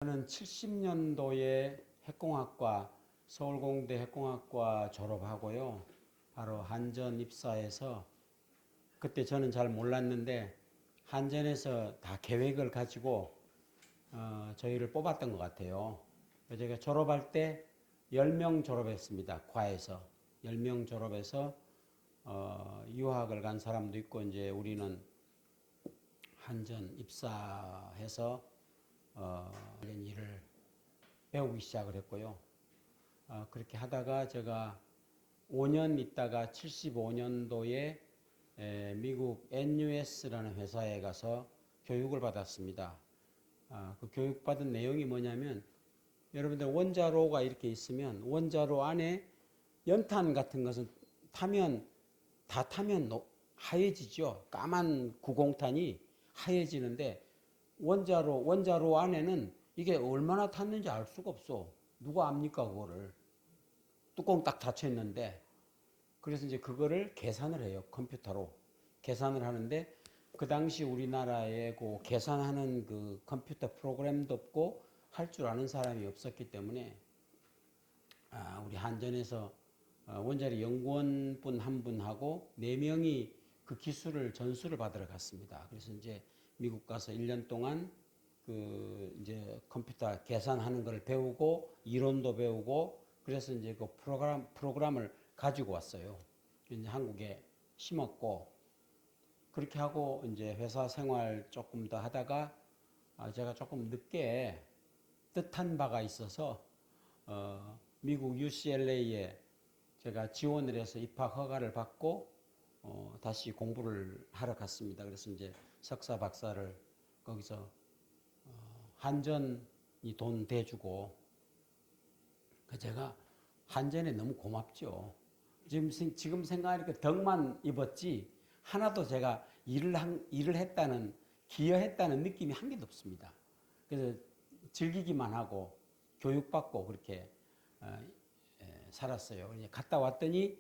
저는 70년도에 핵공학과 서울공대 핵공학과 졸업하고요. 바로 한전 입사해서 그때 저는 잘 몰랐는데 한전에서 다 계획을 가지고 저희를 뽑았던 것 같아요. 제가 졸업할 때 10명 졸업했습니다. 과에서 10명 졸업해서 유학을 간 사람도 있고 이제 우리는 한전 입사해서 이런 일을 배우기 시작을 했고요. 그렇게 하다가 제가 5년 있다가 75년도에 미국 NUS라는 회사에 가서 교육을 받았습니다. 그 교육받은 내용이 뭐냐면 여러분들 원자로가 이렇게 있으면 원자로 안에 연탄 같은 것은 다 타면 하얘지죠. 까만 구공탄이 하얘지는데 원자로 안에는 이게 얼마나 탔는지 알 수가 없어. 누가 압니까, 그거를. 뚜껑 딱 닫혀 있는데. 그래서 이제 그거를 계산을 해요. 컴퓨터로. 계산을 하는데, 그 당시 우리나라에 그 계산하는 그 컴퓨터 프로그램도 없고, 할 줄 아는 사람이 없었기 때문에, 우리 한전에서 원자력 연구원분 한 분하고 4명이 그 기술을 전수를 받으러 갔습니다. 그래서 이제 미국 가서 1년 동안 그 이제 컴퓨터 계산하는 걸 배우고 이론도 배우고 그래서 이제 그 프로그램을 가지고 왔어요. 이제 한국에 심었고 그렇게 하고 이제 회사 생활 조금 더 하다가 제가 조금 늦게 뜻한 바가 있어서 미국 UCLA에 제가 지원을 해서 입학 허가를 받고 다시 공부를 하러 갔습니다. 그래서 이제 석사 박사를 거기서 한전이 돈 대주고 제가 한전에 너무 고맙죠. 지금 생각하니까 덕만 입었지 하나도 제가 일을 했다는 기여했다는 느낌이 한 개도 없습니다. 그래서 즐기기만 하고 교육받고 그렇게 살았어요. 갔다 왔더니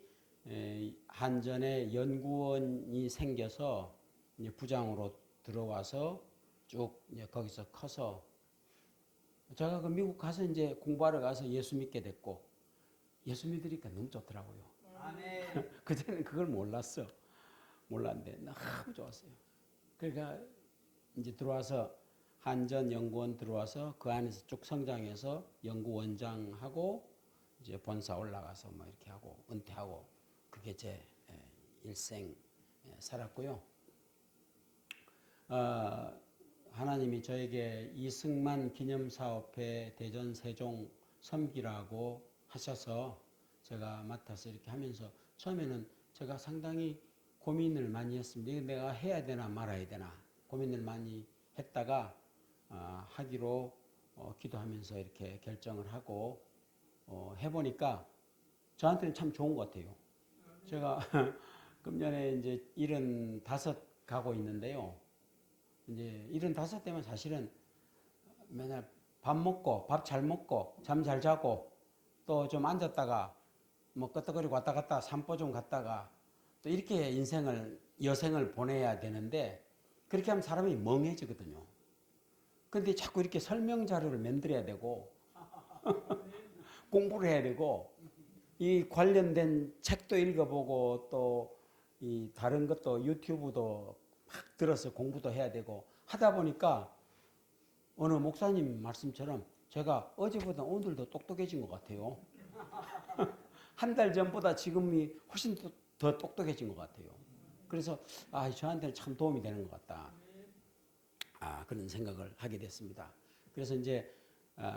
한전에 연구원이 생겨서 부장으로 들어와서 쭉 거기서 커서 제가 그 미국 가서 이제 공부하러 가서 예수 믿게 됐고 예수 믿으니까 너무 좋더라고요. 아멘. 그전에는 그걸 몰랐는데 너무 좋았어요. 그러니까 이제 들어와서 한전 연구원 들어와서 그 안에서 쭉 성장해서 연구원장하고 이제 본사 올라가서 뭐 이렇게 하고 은퇴하고 그게 제 일생 살았고요. 하나님이 저에게 이승만 기념사업회 대전 세종 섬기라고 하셔서 제가 맡아서 이렇게 하면서 처음에는 제가 상당히 고민을 많이 했습니다. 이거 내가 해야 되나 말아야 되나 고민을 많이 했다가 하기로 기도하면서 이렇게 결정을 하고 해보니까 저한테는 참 좋은 것 같아요. 제가 금년에 이제 75 가고 있는데요. 이제 75 되면 사실은 맨날 밥 잘 먹고 잠 잘 자고 또 좀 앉았다가 뭐 끄떡거리고 왔다 갔다 산보 좀 갔다가 또 이렇게 여생을 보내야 되는데 그렇게 하면 사람이 멍해지거든요. 근데 자꾸 이렇게 설명 자료를 만들어야 되고 공부를 해야 되고 이 관련된 책도 읽어보고 또 이 다른 것도 유튜브도 막 들어서 공부도 해야 되고 하다 보니까 어느 목사님 말씀처럼 제가 어제보다 오늘도 똑똑해진 것 같아요. 한 달 전보다 지금이 훨씬 더 똑똑해진 것 같아요. 그래서 저한테는 참 도움이 되는 것 같다. 그런 생각을 하게 됐습니다. 그래서 이제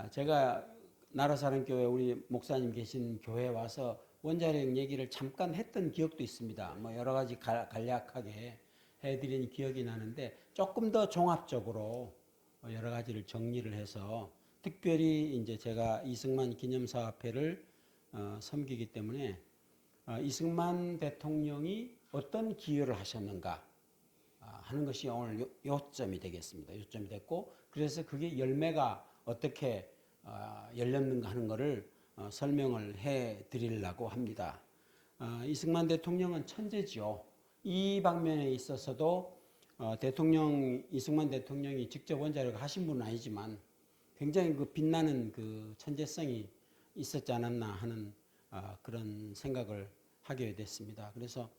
제가 나라사랑교회 우리 목사님 계신 교회에 와서 원자력 얘기를 잠깐 했던 기억도 있습니다. 뭐 여러 가지 간략하게 해드린 기억이 나는데 조금 더 종합적으로 여러 가지를 정리를 해서 특별히 이제 제가 이승만 기념사업회를 섬기기 때문에 이승만 대통령이 어떤 기여를 하셨는가 하는 것이 오늘 요점이 되겠습니다. 요점이 됐고 그래서 그게 열매가 어떻게 열렸는가 하는 것을 설명을 해 드리려고 합니다. 이승만 대통령은 천재지요. 이 방면에 있어서도 이승만 대통령이 직접 원자력을 하신 분은 아니지만 굉장히 그 빛나는 그 천재성이 있었지 않았나 하는 그런 생각을 하게 됐습니다. 그래서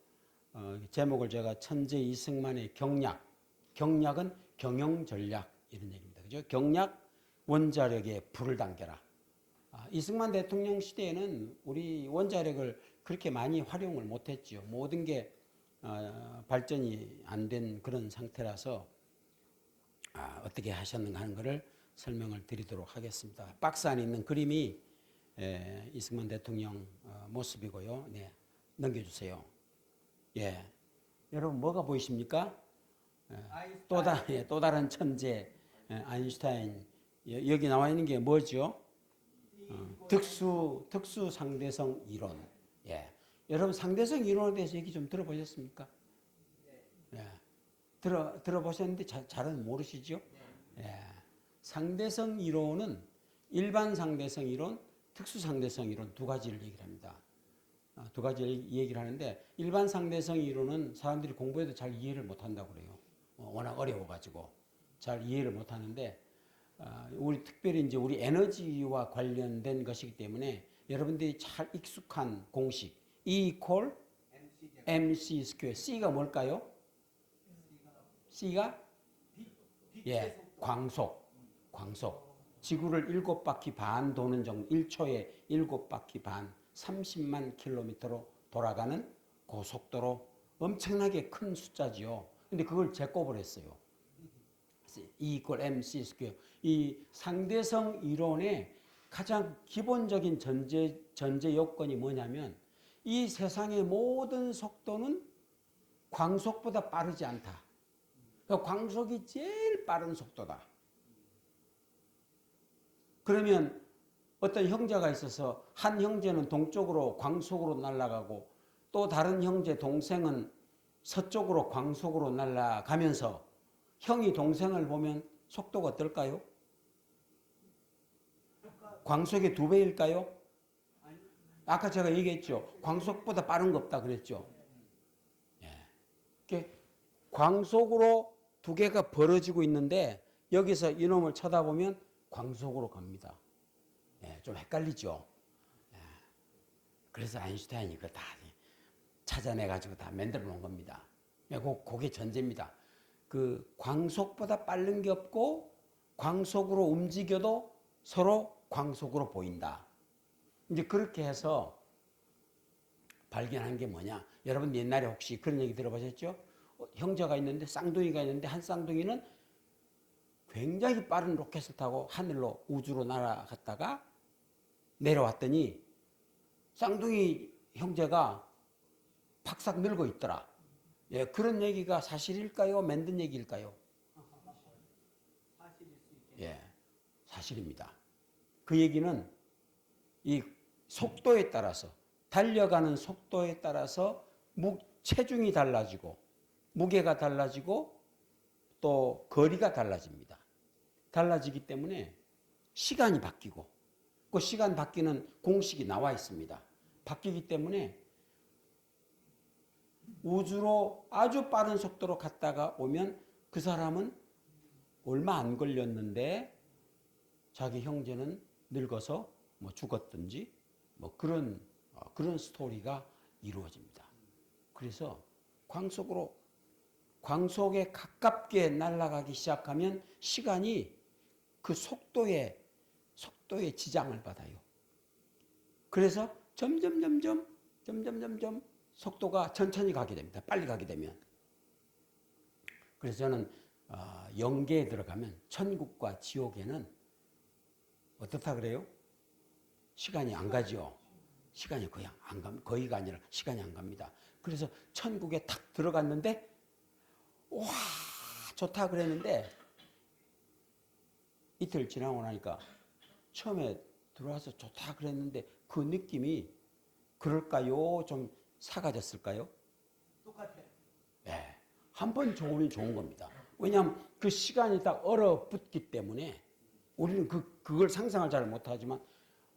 제목을 제가 천재 이승만의 경략, 경략은 경영 전략 이런 얘기입니다. 그죠? 경략 원자력에 불을 당겨라. 이승만 대통령 시대에는 우리 원자력을 그렇게 많이 활용을 못했죠. 모든 게 발전이 안 된 그런 상태라서 어떻게 하셨는가 하는 것을 설명을 드리도록 하겠습니다. 박스 안에 있는 그림이 이승만 대통령 모습이고요. 네, 넘겨주세요. 예, 여러분 뭐가 보이십니까? 또 다른 천재 아인슈타인. 여기 나와 있는 게 뭐죠? 특수 상대성 이론. 예, 여러분 상대성 이론에 대해서 얘기 좀 들어보셨습니까? 예, 들어보셨는데 잘은 모르시죠? 예, 상대성 이론은 일반 상대성 이론, 특수 상대성 이론 두 가지를 얘기를 합니다. 두 가지 얘기를 하는데 일반 상대성 이론은 사람들이 공부해도 잘 이해를 못한다고 그래요. 워낙 어려워가지고 잘 이해를 못하는데 우리 특별히 이제 우리 에너지와 관련된 것이기 때문에 여러분들이 잘 익숙한 공식 E equal mc 스퀘어. C가 뭘까요? C가 광속. 지구를 7바퀴 반 도는 정도, 1초에 7바퀴 반, 30만 킬로미터로 돌아가는 고속도로. 엄청나게 큰 숫자지요. 근데 그걸 제곱을 했어요. E equal mc 스퀘어. 이 상대성 이론의 가장 기본적인 전제 요건이 뭐냐면 이 세상의 모든 속도는 광속보다 빠르지 않다. 그러니까 광속이 제일 빠른 속도다. 그러면 어떤 형제가 있어서 한 형제는 동쪽으로 광속으로 날아가고 또 다른 형제 동생은 서쪽으로 광속으로 날아가면서 형이 동생을 보면 속도가 어떨까요? 광속의 2배일까요? 아까 제가 얘기했죠. 광속보다 빠른 거 없다 그랬죠. 예. 광속으로 두 개가 벌어지고 있는데 여기서 이놈을 쳐다보면 광속으로 갑니다. 예, 좀 헷갈리죠. 예. 그래서 아인슈타인이 그거 다 찾아내가지고 다 만들어 놓은 겁니다. 그게 전제입니다. 그 광속보다 빠른 게 없고 광속으로 움직여도 서로 광속으로 보인다. 이제 그렇게 해서 발견한 게 뭐냐? 여러분 옛날에 혹시 그런 얘기 들어보셨죠? 형제가 있는데 쌍둥이가 있는데 한 쌍둥이는 굉장히 빠른 로켓을 타고 하늘로 우주로 날아갔다가 내려왔더니 쌍둥이 형제가 팍싹 늙어 있더라. 예, 그런 얘기가 사실일까요? 만든 얘기일까요? 예, 사실입니다. 그 얘기는 이 속도에 따라서 달려가는 속도에 따라서 체중이 달라지고 무게가 달라지고 또 거리가 달라집니다. 달라지기 때문에 시간이 바뀌고 그 시간 바뀌는 공식이 나와 있습니다. 바뀌기 때문에 우주로 아주 빠른 속도로 갔다가 오면 그 사람은 얼마 안 걸렸는데 자기 형제는 늙어서 뭐 죽었든지 뭐 그런 스토리가 이루어집니다. 그래서 광속에 가깝게 날아가기 시작하면 시간이 그 속도에 지장을 받아요. 그래서 점점 속도가 천천히 가게 됩니다. 빨리 가게 되면. 그래서 저는 영계에 들어가면 천국과 지옥에는 어떻다 그래요? 시간이 안 가죠. 시간이 거의 안 갑니다. 거의가 아니라 시간이 안 갑니다. 그래서 천국에 탁 들어갔는데 와 좋다 그랬는데 이틀 지나고 나니까 처음에 들어와서 좋다 그랬는데 그 느낌이 그럴까요? 좀 사가졌을까요? 똑같아요. 네. 한 번 좋으면 좋은 겁니다. 왜냐하면 그 시간이 딱 얼어붙기 때문에 우리는 그걸 상상을 잘 못하지만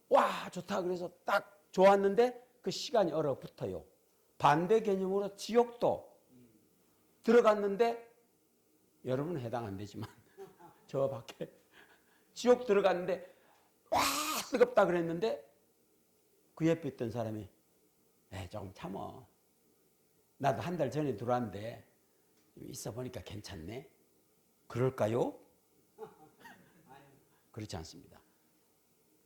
와 좋다 그래서 딱 좋았는데 그 시간이 얼어붙어요. 반대 개념으로 지옥도 들어갔는데 여러분은 해당 안 되지만 저 밖에 지옥 들어갔는데 와 뜨겁다 그랬는데 그 옆에 있던 사람이 조금 참어. 나도 한 달 전에 들어왔는데 있어 보니까 괜찮네. 그럴까요? 그렇지 않습니다.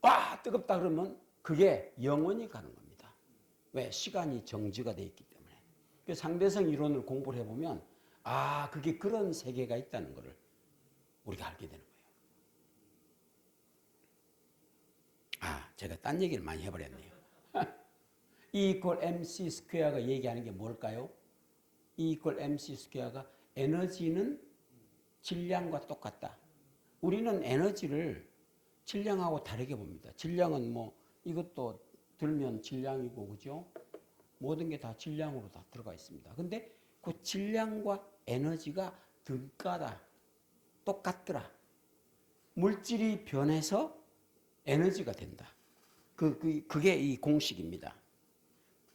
와 뜨겁다 그러면 그게 영원히 가는 겁니다. 왜? 시간이 정지가 되어 있기 때문에. 그 상대성 이론을 공부를 해보면 그게 그런 세계가 있다는 것을 우리가 알게 되는 거예요. 제가 딴 얘기를 많이 해버렸네요. E 이퀄 mc 스퀘어가 얘기하는 게 뭘까요? E 이퀄 mc 스퀘어가 에너지는 질량과 똑같다. 우리는 에너지를 질량하고 다르게 봅니다. 질량은 이것도 들면 질량이고 그죠? 모든 게 다 질량으로 다 들어가 있습니다. 근데 그 질량과 에너지가 등가다. 똑같더라. 물질이 변해서 에너지가 된다. 그게 이 공식입니다.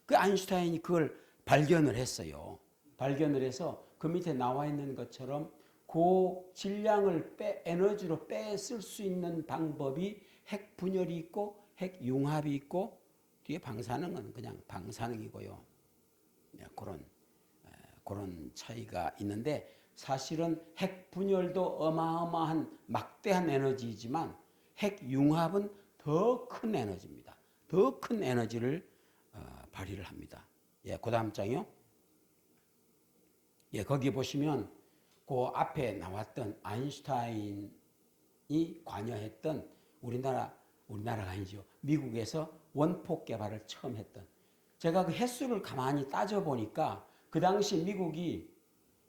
그 아인슈타인이 그걸 발견을 했어요. 발견을 해서 그 밑에 나와 있는 것처럼 그 질량을 에너지로 빼쓸 수 있는 방법이 핵 분열이 있고 핵 융합이 있고 뒤에 방사능은 그냥 방사능이고요. 그런 차이가 있는데 사실은 핵 분열도 어마어마한 막대한 에너지이지만 핵 융합은 더 큰 에너지입니다. 더 큰 에너지를 발휘를 합니다. 그 다음 장이요. 거기 보시면 그 앞에 나왔던 아인슈타인이 관여했던 우리나라가 아니죠. 미국에서 원폭 개발을 처음 했던. 제가 그 횟수를 가만히 따져보니까 그 당시 미국이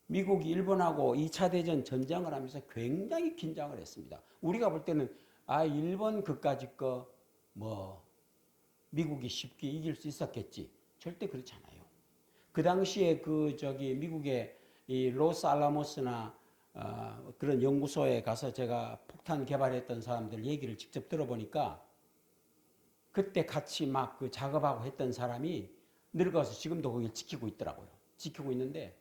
일본하고 2차 대전 전쟁을 하면서 굉장히 긴장을 했습니다. 우리가 볼 때는 일본 그까짓 미국이 쉽게 이길 수 있었겠지. 절대 그렇지 않아요. 그 당시에 미국의 이 로스알라모스나 그런 연구소에 가서 제가 폭탄 개발했던 사람들 얘기를 직접 들어보니까 그때 같이 막 그 작업하고 했던 사람이 늙어서 지금도 거기를 지키고 있더라고요. 지키고 있는데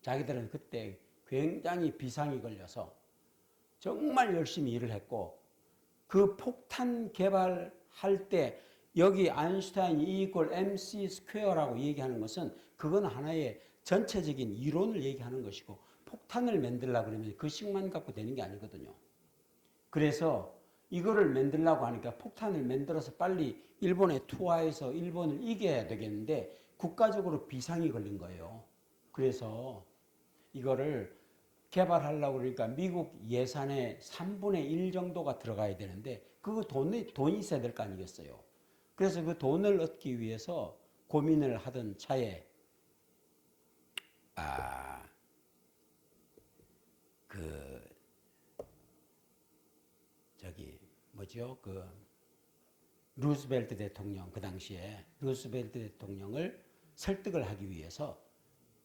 자기들은 그때 굉장히 비상이 걸려서 정말 열심히 일을 했고 그 폭탄 개발할 때 여기 아인슈타인이 E 이퀄 mc 스퀘어라고 얘기하는 것은 그건 하나의 전체적인 이론을 얘기하는 것이고 폭탄을 만들려고 그러면 그 식만 갖고 되는 게 아니거든요. 그래서 이거를 만들려고 하니까 폭탄을 만들어서 빨리 일본에 투하해서 일본을 이겨야 되겠는데 국가적으로 비상이 걸린 거예요. 그래서 이거를 개발하려고 그러니까 미국 예산의 3분의 1 정도가 들어가야 되는데 그 돈이 있어야 될 거 아니겠어요. 그래서 그 돈을 얻기 위해서 고민을 하던 차에 루스벨트 대통령 그 당시에 루스벨트 대통령을 설득을 하기 위해서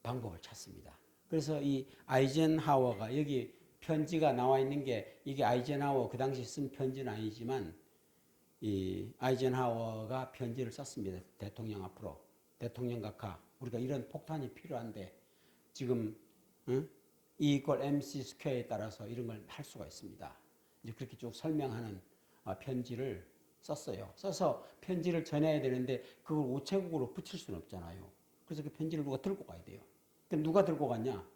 방법을 찾습니다. 그래서 이 아이젠하워가 여기 편지가 나와 있는 게 이게 아이젠하워 그 당시 쓴 편지는 아니지만 이 아이젠하워가 편지를 썼습니다. 대통령 앞으로. 대통령 각하 우리가 이런 폭탄이 필요한데 지금 E 이퀄 mc 스퀘어에 따라서 이런 걸 할 수가 있습니다. 이제 그렇게 쭉 설명하는 편지를 썼어요. 써서 편지를 전해야 되는데 그걸 우체국으로 붙일 수는 없잖아요. 그래서 그 편지를 누가 들고 가야 돼요. 근데 누가 들고 갔냐?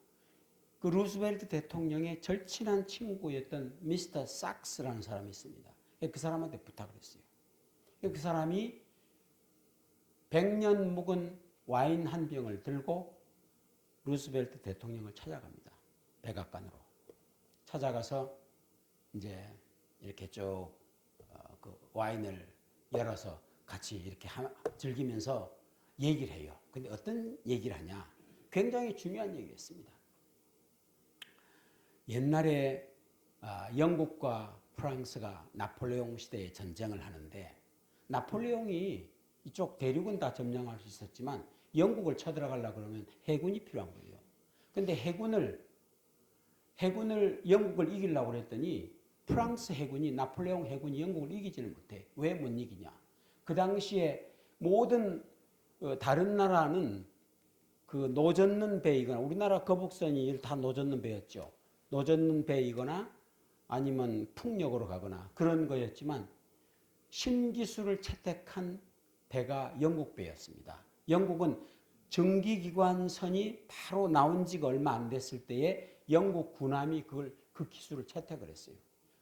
그 루스벨트 대통령의 절친한 친구였던 미스터 sak스라는 사람이 있습니다. 그 사람한테 부탁을 했어요. 그 사람이 100년 묵은 와인 한 병을 들고 루스벨트 대통령을 찾아갑니다. 백악관으로. 찾아가서 이제 이렇게 쭉 그 와인을 열어서 같이 이렇게 즐기면서 얘기를 해요. 근데 어떤 얘기를 하냐? 굉장히 중요한 얘기였습니다. 옛날에 영국과 프랑스가 나폴레옹 시대에 전쟁을 하는데 나폴레옹이 이쪽 대륙은 다 점령할 수 있었지만 영국을 쳐들어가려고 그러면 해군이 필요한 거예요. 근데 해군을 영국을 이기려고 그랬더니 프랑스 해군이 나폴레옹 해군이 영국을 이기지는 못해. 왜 못 이기냐? 그 당시에 모든 다른 나라는 그 노젓는 배이거나 우리나라 거북선이 다 노젓는 배였죠. 노젓는 배이거나 아니면 풍력으로 가거나 그런 거였지만 신기술을 채택한 배가 영국 배였습니다. 영국은 전기기관선이 바로 나온 지가 얼마 안 됐을 때에 영국 군함이 그 기술을 채택을 했어요.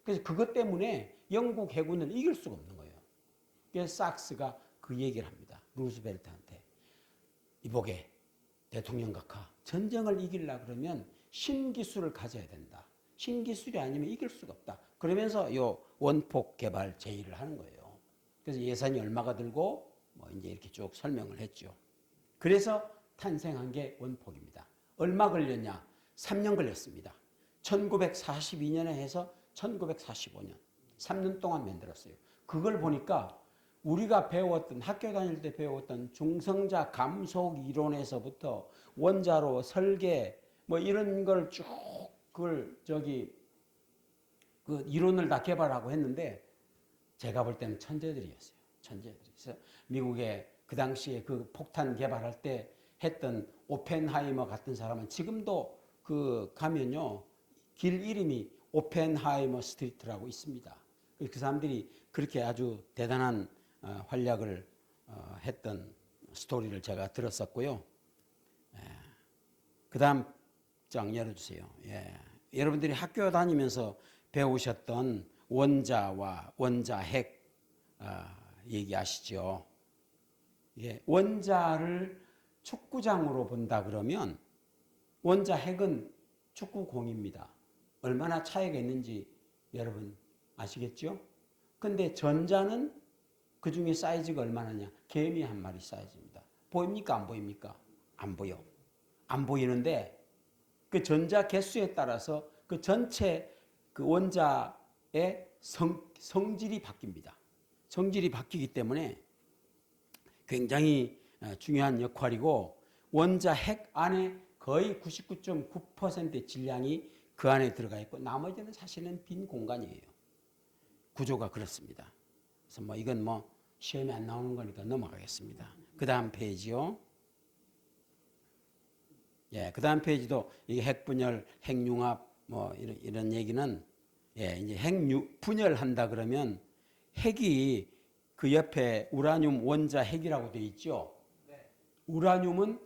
그래서 그것 때문에 영국 해군을 이길 수가 없는 거예요. 그래서 sak스가 그 얘기를 합니다. 루즈벨트한테. 이보게 대통령 각하, 전쟁을 이기려고 그러면 신기술을 가져야 된다. 신기술이 아니면 이길 수가 없다. 그러면서 요 원폭 개발 제의를 하는 거예요. 그래서 예산이 얼마가 들고 뭐 이제 이렇게 쭉 설명을 했죠. 그래서 탄생한 게 원폭입니다. 얼마 걸렸냐? 3년 걸렸습니다. 1942년에 해서 1945년. 3년 동안 만들었어요. 그걸 보니까 우리가 배웠던, 학교 다닐 때 배웠던 중성자 감속 이론에서부터 원자로 설계 뭐 이런 걸 쭉 그 이론을 다 개발하고 했는데 제가 볼 때는 천재들이었어요. 천재들이. 그래서 미국의 그 당시에 그 폭탄 개발할 때 했던 오펜하이머 같은 사람은 지금도 그 가면요 길 이름이 오펜하이머 스트리트라고 있습니다. 그 사람들이 그렇게 아주 대단한 활약을 했던 스토리를 제가 들었었고요. 그 다음 장 열어주세요. 예. 여러분들이 학교 다니면서 배우셨던 원자와 원자핵 얘기하시죠. 예. 원자를 축구장으로 본다 그러면 원자핵은 축구공입니다. 얼마나 차이가 있는지 여러분 아시겠죠? 근데 전자는 그 중에 사이즈가 얼마나냐? 개미 한 마리 사이즈입니다. 보입니까? 안 보입니까? 안 보여. 안 보이는데 그 전자 개수에 따라서 그 전체 그 원자의 성질이 바뀝니다. 성질이 바뀌기 때문에 굉장히 중요한 역할이고 원자 핵 안에 거의 99.9%의 질량이 그 안에 들어가 있고 나머지는 사실은 빈 공간이에요. 구조가 그렇습니다. 그래서 뭐 이건 뭐 시험에 안 나오는 거니까 넘어가겠습니다. 그 다음 페이지요. 예, 그 다음 페이지도 이게 핵분열, 핵융합 뭐 이런 얘기는 예, 이제 분열한다 그러면 핵이 그 옆에 우라늄 원자 핵이라고 되어 있죠. 네. 우라늄은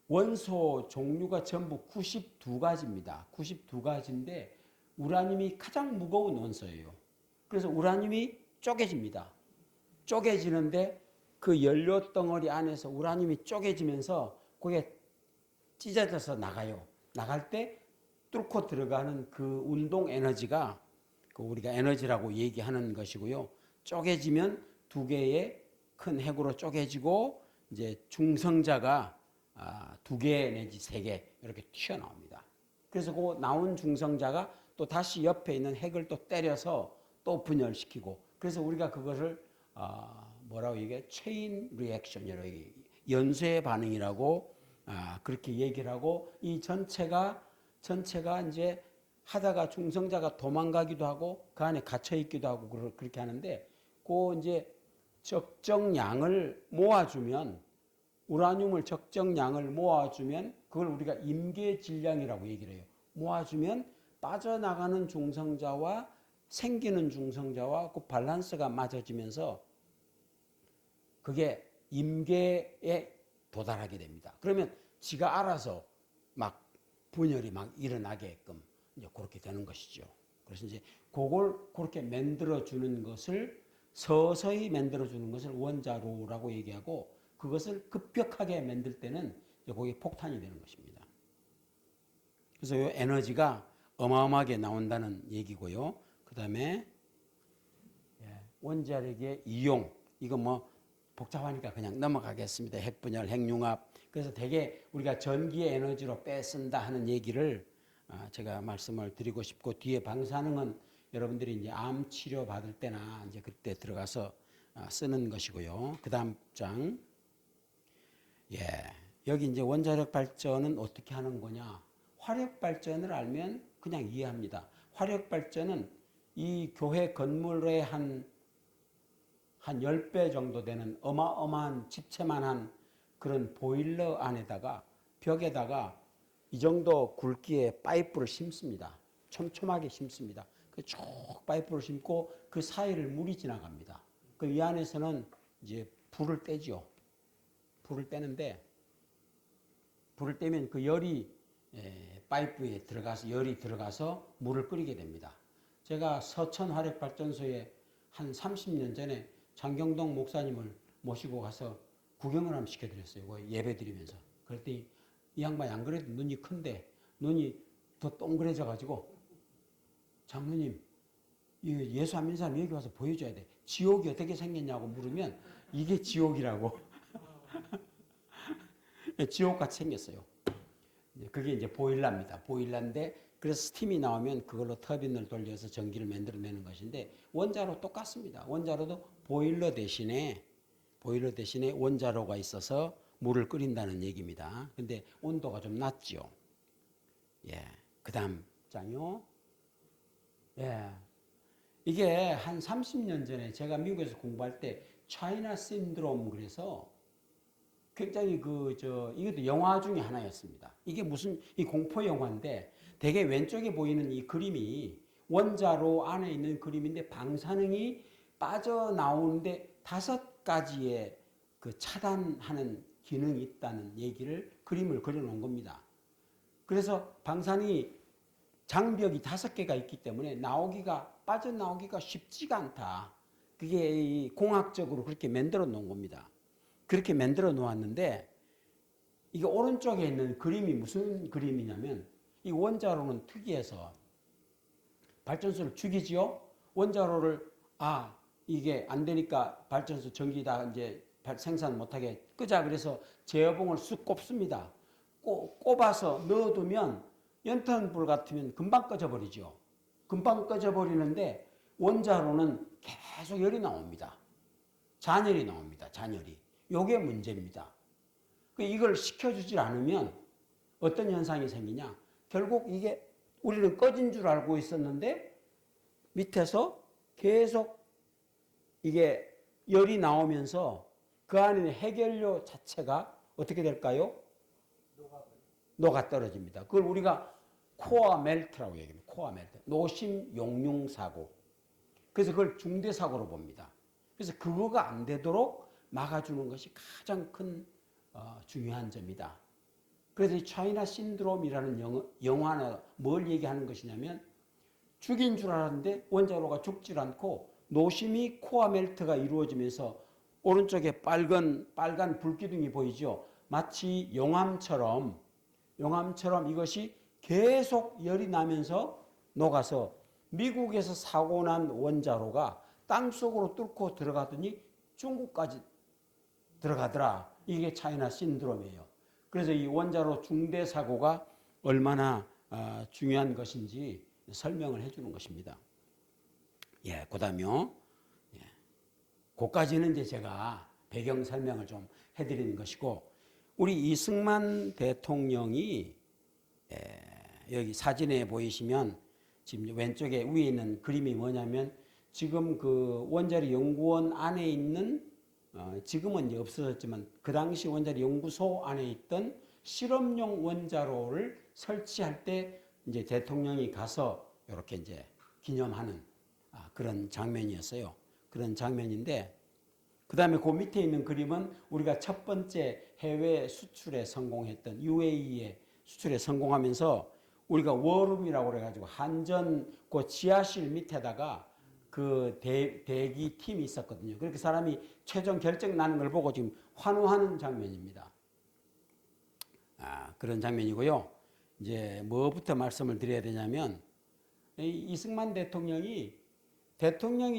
원소 종류가 전부 92가지입니다. 92가지인데 우라늄이 가장 무거운 원소예요. 그래서 우라늄이 쪼개집니다. 쪼개지는데 그 연료 덩어리 안에서 우라늄이 쪼개지면서 그게 찢어져서 나가요. 나갈 때 뚫고 들어가는 그 운동 에너지가 그 우리가 에너지라고 얘기하는 것이고요. 쪼개지면 두 개의 큰 핵으로 쪼개지고 이제 중성자가 두 개 내지 세 개 이렇게 튀어나옵니다. 그래서 그 나온 중성자가 또 다시 옆에 있는 핵을 또 때려서 또 분열시키고 그래서 우리가 그것을 뭐라고 얘기해? 체인 리액션이라고 연쇄 반응이라고 그렇게 얘기를 하고 이 전체가 이제 하다가 중성자가 도망가기도 하고 그 안에 갇혀 있기도 하고 그렇게 하는데 그 이제 적정량을 모아주면 우라늄을 적정량을 모아주면 그걸 우리가 임계 질량이라고 얘기를 해요. 모아주면 빠져나가는 중성자와 생기는 중성자와 그 밸런스가 맞아지면서 그게 임계에 도달하게 됩니다. 그러면 지가 알아서 막 분열이 막 일어나게끔 이제 그렇게 되는 것이죠. 그래서 이제 그걸 그렇게 만들어 주는 것을 서서히 만들어 주는 것을 원자로라고 얘기하고 그것을 급격하게 만들 때는 이제 거기에 폭탄이 되는 것입니다. 그래서 이 에너지가 어마어마하게 나온다는 얘기고요. 그 다음에 원자력의 이용 이거 뭐 복잡하니까 그냥 넘어가겠습니다. 핵분열, 핵융합. 그래서 되게 우리가 전기의 에너지로 빼쓴다 하는 얘기를 제가 말씀을 드리고 싶고 뒤에 방사능은 여러분들이 이제 암 치료 받을 때나 이제 그때 들어가서 쓰는 것이고요. 그 다음 장. 여기 이제 원자력 발전은 어떻게 하는 거냐? 화력 발전을 알면 그냥 이해합니다. 화력 발전은 이 교회 건물의 한 10배 정도 되는 어마어마한 집채만한 그런 보일러 안에다가 벽에다가 이 정도 굵기의 파이프를 심습니다. 촘촘하게 심습니다. 그 쭉 파이프를 심고 그 사이를 물이 지나갑니다. 그 이 안에서는 이제 불을 떼죠. 불을 떼는데 불을 떼면 그 열이 파이프에 들어가서 열이 들어가서 물을 끓이게 됩니다. 제가 서천 화력발전소에 한 30년 전에 장경동 목사님을 모시고 가서 구경을 한번 시켜드렸어요. 예배 드리면서. 그랬더니 이 양반이 안 그래도 눈이 큰데 눈이 더 동그래져 가지고 장로님 예수 안 믿는 사람 여기 와서 보여줘야 돼. 지옥이 어떻게 생겼냐고 물으면 이게 지옥이라고. 지옥같이 생겼어요. 그게 이제 보일러입니다. 보일러인데 그래서 스팀이 나오면 그걸로 터빈을 돌려서 전기를 만들어내는 것인데 원자로 똑같습니다. 원자로도 보일러 대신에 원자로가 있어서 물을 끓인다는 얘기입니다. 근데 온도가 좀 낮죠. 예. 그다음 장요. 예. 이게 한 30년 전에 제가 미국에서 공부할 때 차이나 신드롬 그래서 굉장히 이것도 영화 중에 하나였습니다. 이게 무슨 이 공포 영화인데 되게 왼쪽에 보이는 이 그림이 원자로 안에 있는 그림인데 방사능이 빠져나오는데 5가지의 그 차단하는 기능이 있다는 얘기를 그림을 그려놓은 겁니다. 그래서 방사능이 장벽이 5개가 있기 때문에 빠져나오기가 쉽지가 않다. 그게 공학적으로 그렇게 만들어 놓은 겁니다. 그렇게 만들어 놓았는데 이게 오른쪽에 있는 그림이 무슨 그림이냐면 이 원자로는 특이해서 발전소를 죽이지요. 원자로를 이게 안 되니까 발전소 전기 다 이제 생산 못하게 끄자 그래서 제어봉을 쑥 꼽습니다. 꼽아서 넣어두면 연탄불 같으면 금방 꺼져버리죠. 금방 꺼져버리는데 원자로는 계속 열이 나옵니다. 잔열이 나옵니다. 잔열이. 요게 문제입니다. 이걸 시켜주질 않으면 어떤 현상이 생기냐. 결국 이게 우리는 꺼진 줄 알고 있었는데 밑에서 계속 이게 열이 나오면서 그 안에 있는 해결료 자체가 어떻게 될까요? 녹아 떨어집니다. 그걸 우리가 코어 멜트라고 얘기합니다. 코어 멜트. 노심 용융 사고. 그래서 그걸 중대 사고로 봅니다. 그래서 그거가 안 되도록 막아주는 것이 가장 큰 중요한 점이다. 그래서 이 차이나 신드롬이라는 영화는 뭘 얘기하는 것이냐면 죽인 줄 알았는데 원자로가 죽질 않고 노심이 코어 멜트가 이루어지면서 오른쪽에 빨간 불기둥이 보이죠. 마치 용암처럼 이것이 계속 열이 나면서 녹아서 미국에서 사고 난 원자로가 땅속으로 뚫고 들어가더니 중국까지 들어가더라. 이게 차이나 신드롬이에요. 그래서 이 원자로 중대 사고가 얼마나 중요한 것인지 설명을 해주는 것입니다. 예, 그다음요. 예, 그까지는 이제 제가 배경 설명을 좀 해드리는 것이고, 우리 이승만 대통령이 여기 사진에 보이시면 지금 왼쪽에 위에 있는 그림이 뭐냐면 지금 그 원자력 연구원 안에 있는 지금은 이제 없어졌지만 그 당시 원자력 연구소 안에 있던 실험용 원자로를 설치할 때 이제 대통령이 가서 이렇게 이제 기념하는 그런 장면이었어요. 그런 장면인데 그 다음에 그 밑에 있는 그림은 우리가 첫 번째 해외 수출에 성공했던 UAE에 수출에 성공하면서 우리가 워룸이라고 그래가지고 한전 그 지하실 밑에다가 그 대기 팀이 있었거든요. 그렇게 사람이 최종 결정 나는 걸 보고 지금 환호하는 장면입니다. 그런 장면이고요. 이제 뭐부터 말씀을 드려야 되냐면 이승만 대통령이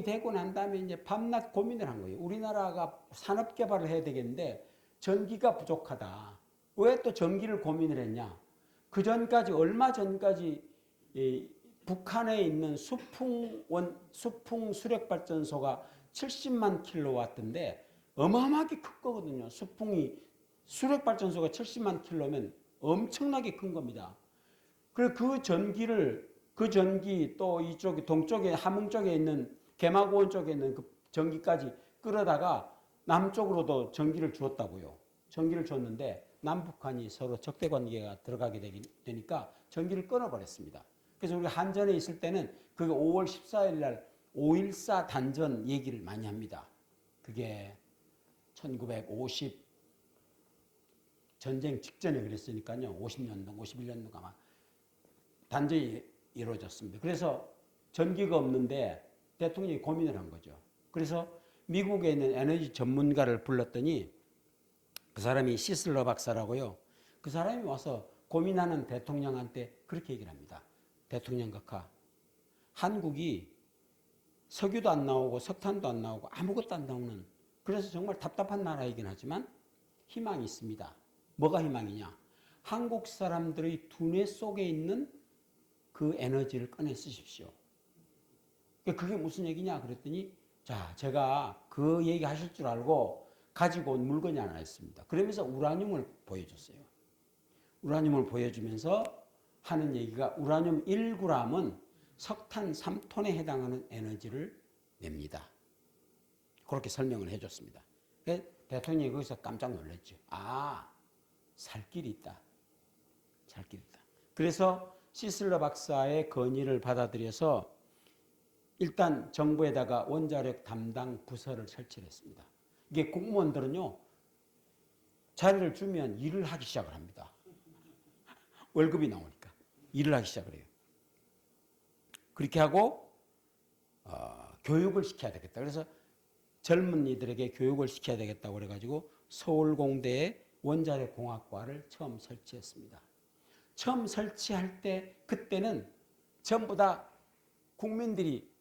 되고 난 다음에 이제 밤낮 고민을 한 거예요. 우리나라가 산업 개발을 해야 되겠는데 전기가 부족하다. 왜 또 전기를 고민을 했냐? 그 전까지 얼마 전까지 북한에 있는 수풍 수력 발전소가 70만 킬로와트인데 어마어마하게 큰 거거든요. 수력 발전소가 70만 킬로면 엄청나게 큰 겁니다. 그래서 그 전기 또 이쪽 동쪽에 함흥 쪽에 있는 개마고원 쪽에 있는 그 전기까지 끌어다가 남쪽으로도 전기를 주었다고요. 전기를 줬는데 남북한이 서로 적대 관계가 들어가게 되니까 전기를 끊어버렸습니다. 그래서 우리가 한전에 있을 때는 그게 5월 14일 날 5.14 단전 얘기를 많이 합니다. 그게 1950 전쟁 직전에 그랬으니까요. 50년도, 51년도가 아마 단전이 이루어졌습니다. 그래서 전기가 없는데 대통령이 고민을 한 거죠. 그래서 미국에 있는 에너지 전문가를 불렀더니 그 사람이 시슬러 박사라고요. 그 사람이 와서 고민하는 대통령한테 그렇게 얘기를 합니다. 대통령 각하, 한국이 석유도 안 나오고 석탄도 안 나오고 아무것도 안 나오는, 그래서 정말 답답한 나라이긴 하지만 희망이 있습니다. 뭐가 희망이냐? 한국 사람들의 두뇌 속에 있는 그 에너지를 꺼내 쓰십시오. 그게 무슨 얘기냐 그랬더니, 자, 제가 그 얘기 하실 줄 알고 가지고 온 물건이 하나 있습니다. 그러면서 우라늄을 보여줬어요. 우라늄을 보여주면서 하는 얘기가, 우라늄 1g은 석탄 3톤에 해당하는 에너지를 냅니다. 그렇게 설명을 해줬습니다. 대통령이 거기서 깜짝 놀랐죠. 아, 살 길이 있다. 살 길이 있다. 그래서 시슬러 박사의 건의를 받아들여서 일단 정부에다가 원자력 담당 부서를 설치를 했습니다. 이게 공무원들은요, 자리를 주면 일을 하기 시작을 합니다. 월급이 나오니까 일을 하기 시작을 해요. 그렇게 하고 교육을 시켜야 되겠다. 그래서 젊은이들에게 교육을 시켜야 되겠다고 그래가지고 서울공대에 원자력 공학과를 처음 설치했습니다. 처음 설치할 때 그때는 전부 다 국민들이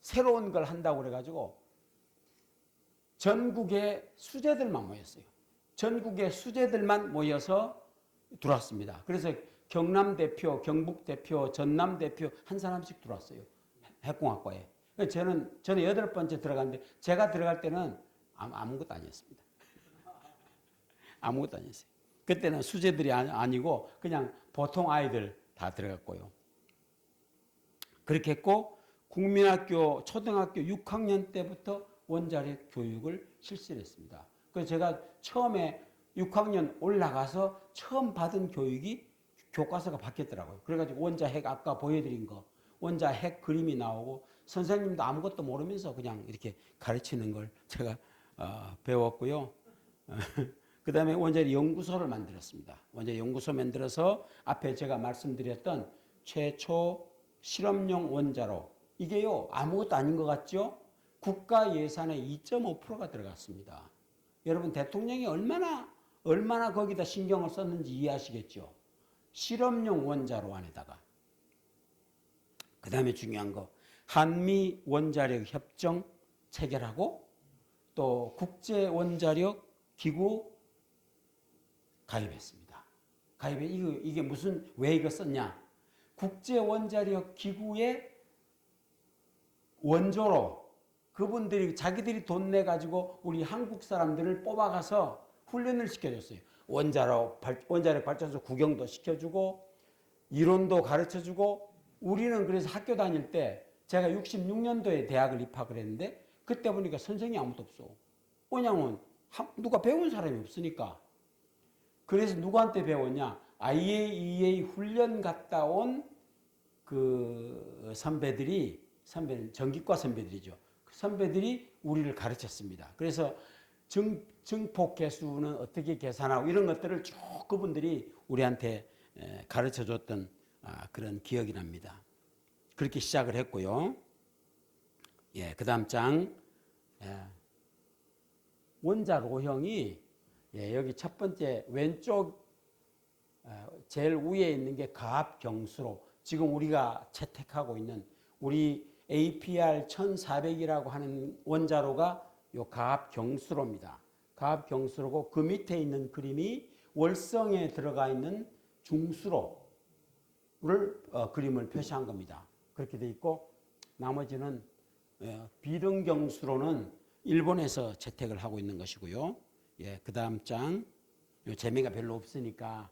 새로운 걸 한다고 그래가지고 전국의 수재들만 모였어요. 전국의 수재들만 모여서 들어왔습니다. 그래서 경남 대표, 경북 대표, 전남 대표 한 사람씩 들어왔어요. 핵공학과에. 저는 8번째 들어갔는데 제가 들어갈 때는 아무것도 아니었습니다. 아무것도 아니었어요. 그때는 수재들이 아니고 그냥 보통 아이들 다 들어갔고요. 그렇게 했고 국민학교 초등학교 6학년 때부터 원자력 교육을 실시를 했습니다. 그래서 제가 처음에 6학년 올라가서 처음 받은 교육이 교과서가 바뀌었더라고요. 그래가지고 원자핵 아까 보여드린 거, 원자핵 그림이 나오고 선생님도 아무것도 모르면서 그냥 이렇게 가르치는 걸 제가 배웠고요. 그 다음에 원자력 연구소를 만들었습니다. 원자력 연구소 만들어서 앞에 제가 말씀드렸던 최초 실험용 원자로, 이게요 아무것도 아닌 것 같죠? 국가 예산의 2.5%가 들어갔습니다. 여러분 대통령이 얼마나 거기다 신경을 썼는지 이해하시겠죠? 실험용 원자로 안에다가. 그 다음에 중요한 거, 한미 원자력 협정 체결하고 또 국제 원자력 기구 가입했습니다. 이게 무슨, 왜 이거 썼냐? 국제 원자력 기구의 원조로 그분들이 자기들이 돈 내 가지고 우리 한국 사람들을 뽑아가서 훈련을 시켜줬어요. 원자력 발전소 구경도 시켜주고 이론도 가르쳐주고. 우리는 그래서 학교 다닐 때 제가 66년도에 대학을 입학을 했는데 그때 보니까 선생이 아무도 없어. 왜냐면 누가 배운 사람이 없으니까. 그래서 누구한테 배웠냐? IAEA 훈련 갔다 온 그 선배들이 전기과 선배들이죠. 그 선배들이 우리를 가르쳤습니다. 그래서 증폭 계수는 어떻게 계산하고 이런 것들을 쭉 그분들이 우리한테 가르쳐 줬던 그런 기억이 납니다. 그렇게 시작을 했고요. 예, 그 다음 장. 원자로형이, 여기 첫 번째 왼쪽 제일 위에 있는 게 가압경수로, 지금 우리가 채택하고 있는 우리 APR 1400이라고 하는 원자로가 요 가압경수로입니다. 가압경수로고 그 밑에 있는 그림이 월성에 들어가 있는 중수로를 그림을 표시한 겁니다. 그렇게 돼 있고 나머지는 비등경수로는 일본에서 채택을 하고 있는 것이고요. 예, 그 다음 장. 재미가 별로 없으니까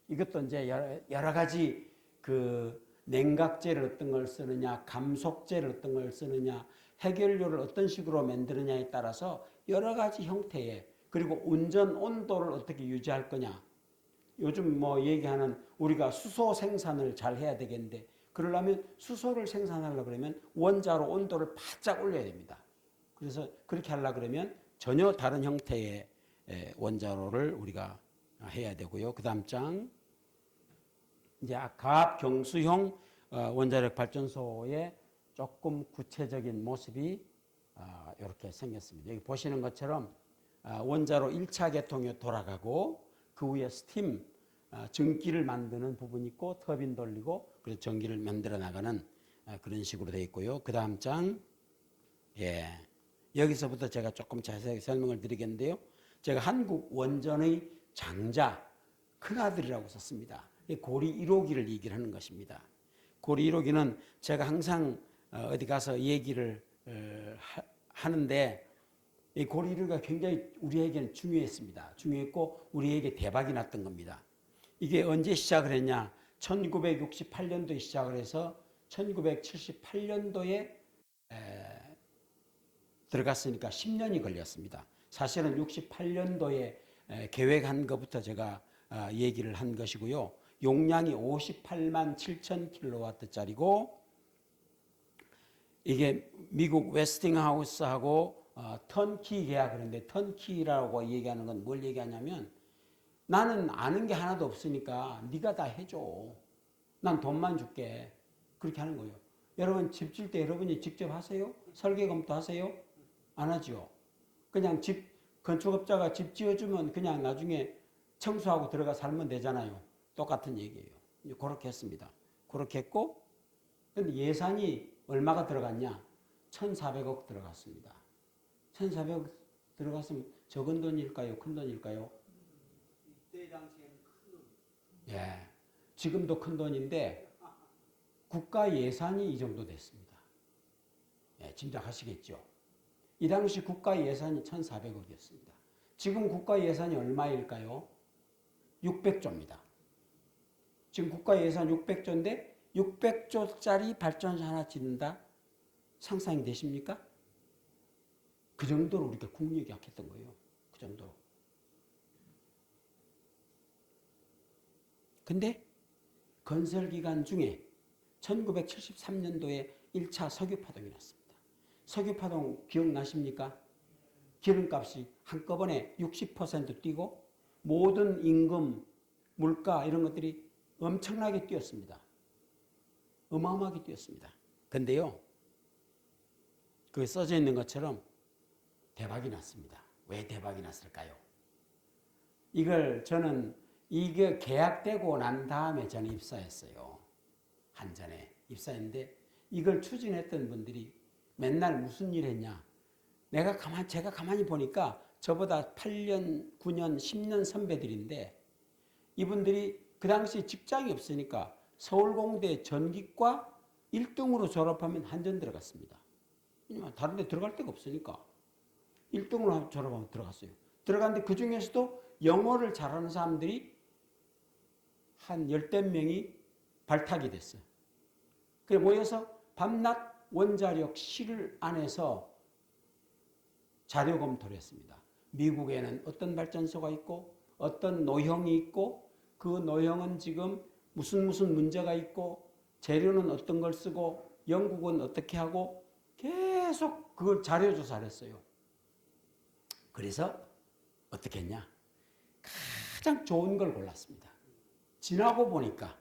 이것도 이제 여러 가지 그 냉각제를 어떤 걸 쓰느냐, 감속제를 어떤 걸 쓰느냐, 해결료를 어떤 식으로 만드느냐에 따라서 여러 가지 형태의, 그리고 운전 온도를 어떻게 유지할 거냐, 요즘 뭐 얘기하는 우리가 수소 생산을 잘 해야 되겠는데 그러려면 수소를 생산하려고 그러면 원자로 온도를 바짝 올려야 됩니다. 그래서 그렇게 하려고 그러면 전혀 다른 형태의 원자로를 우리가 해야 되고요. 그 다음 장 이제 가압경수형 원자력 발전소의 조금 구체적인 모습이 이렇게 생겼습니다. 여기 보시는 것처럼 원자로 1차 계통이 돌아가고 그 위에 스팀 전기를 만드는 부분이 있고 터빈 돌리고 그래서 전기를 만들어 나가는 그런 식으로 되어 있고요. 그 다음 장 여기서부터 제가 조금 자세하게 설명을 드리겠는데요. 제가 한국 원전의 장자 큰아들이라고 썼습니다. 고리 1호기를 얘기를 하는 것입니다. 고리 1호기는 제가 항상 어디 가서 얘기를 하는데 이 고리 1호기가 굉장히 우리에게는 중요했습니다. 중요했고 우리에게 대박이 났던 겁니다. 이게 언제 시작을 했냐? 1968년도에 시작을 해서 1978년도에 들어갔으니까 10년이 걸렸습니다. 사실은 68년도에 계획한 것부터 제가 얘기를 한 것이고요. 용량이 58만 7천 킬로와트짜리고 이게 미국 웨스팅하우스하고 턴키 계약을 했는데 턴키라고 얘기하는 건 뭘 얘기하냐면 나는 아는 게 하나도 없으니까 네가 다 해줘. 난 돈만 줄게. 그렇게 하는 거예요. 여러분 집 질 때 여러분이 직접 하세요? 설계 검토 하세요? 안 하죠. 그냥 집 건축업자가 집 지어주면 그냥 나중에 청소하고 들어가 살면 되잖아요. 똑같은 얘기예요. 그렇게 했습니다. 그렇게 했고 근데 예산이 얼마가 들어갔냐? 1,400억 들어갔습니다. 1,400억 들어갔으면 적은 돈일까요? 큰 돈일까요? 이때 당시에는 큰 돈. 예. 지금도 큰 돈인데 국가 예산이 이 정도 됐습니다. 예, 짐작하시겠죠? 이 당시 국가 예산이 1,400억이었습니다. 지금 국가 예산이 얼마일까요? 600조입니다. 지금 국가 예산 600조인데 600조짜리 발전소 하나 짓는다? 상상이 되십니까? 그 정도로 우리가 국력이 약했던 거예요. 그 정도로. 근데 건설 기간 중에 1973년도에 1차 석유파동이 났습니다. 석유파동 기억나십니까? 기름값이 한꺼번에 60% 뛰고 모든 임금, 물가 이런 것들이 엄청나게 뛰었습니다. 어마어마하게 뛰었습니다. 근데요, 그 써져 있는 것처럼 대박이 났습니다. 왜 대박이 났을까요? 이걸 저는 이게 계약되고 난 다음에 저는 입사했어요. 한전에 입사했는데 이걸 추진했던 분들이 맨날 무슨 일 했냐? 제가 가만히 보니까 저보다 8년, 9년, 10년 선배들인데 이분들이 그 당시 직장이 없으니까 서울공대 전기과 1등으로 졸업하면 한전 들어갔습니다. 왜냐면 다른 데 들어갈 데가 없으니까 1등으로 졸업하면 들어갔어요. 들어갔는데 그 중에서도 영어를 잘하는 사람들이 한 10대 명이 발탁이 됐어요. 그래 모여서 밤낮 원자력 실 안에서 자료 검토를 했습니다. 미국에는 어떤 발전소가 있고 어떤 노형이 있고 그 노형은 지금 무슨 문제가 있고 재료는 어떤 걸 쓰고 영국은 어떻게 하고 계속 그걸 자료 조사를 했어요. 그래서 어떻게 했냐? 가장 좋은 걸 골랐습니다. 지나고 보니까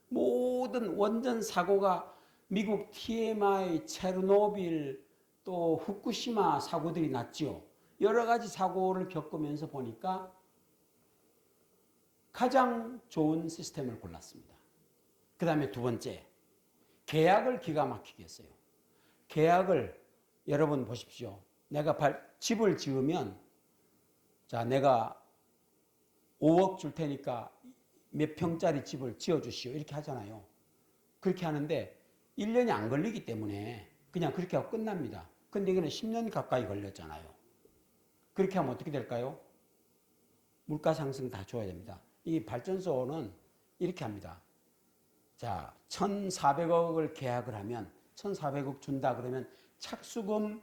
모든 원전 사고가 미국 TMI, 체르노빌, 또 후쿠시마 사고들이 났지요. 여러 가지 사고를 겪으면서 보니까 가장 좋은 시스템을 골랐습니다. 그 다음에 두 번째, 계약을 기가 막히게 했어요. 계약을 여러분 보십시오. 내가 집을 지으면 자 내가 5억 줄 테니까 몇 평짜리 집을 지어주시오 이렇게 하잖아요. 그렇게 하는데 1년이 안 걸리기 때문에 그냥 그렇게 하고 끝납니다. 근데 이거는 10년 가까이 걸렸잖아요. 그렇게 하면 어떻게 될까요? 물가 상승 다 줘야 됩니다. 이 발전소는 이렇게 합니다. 자, 1,400억을 계약을 하면 1,400억 준다 그러면 착수금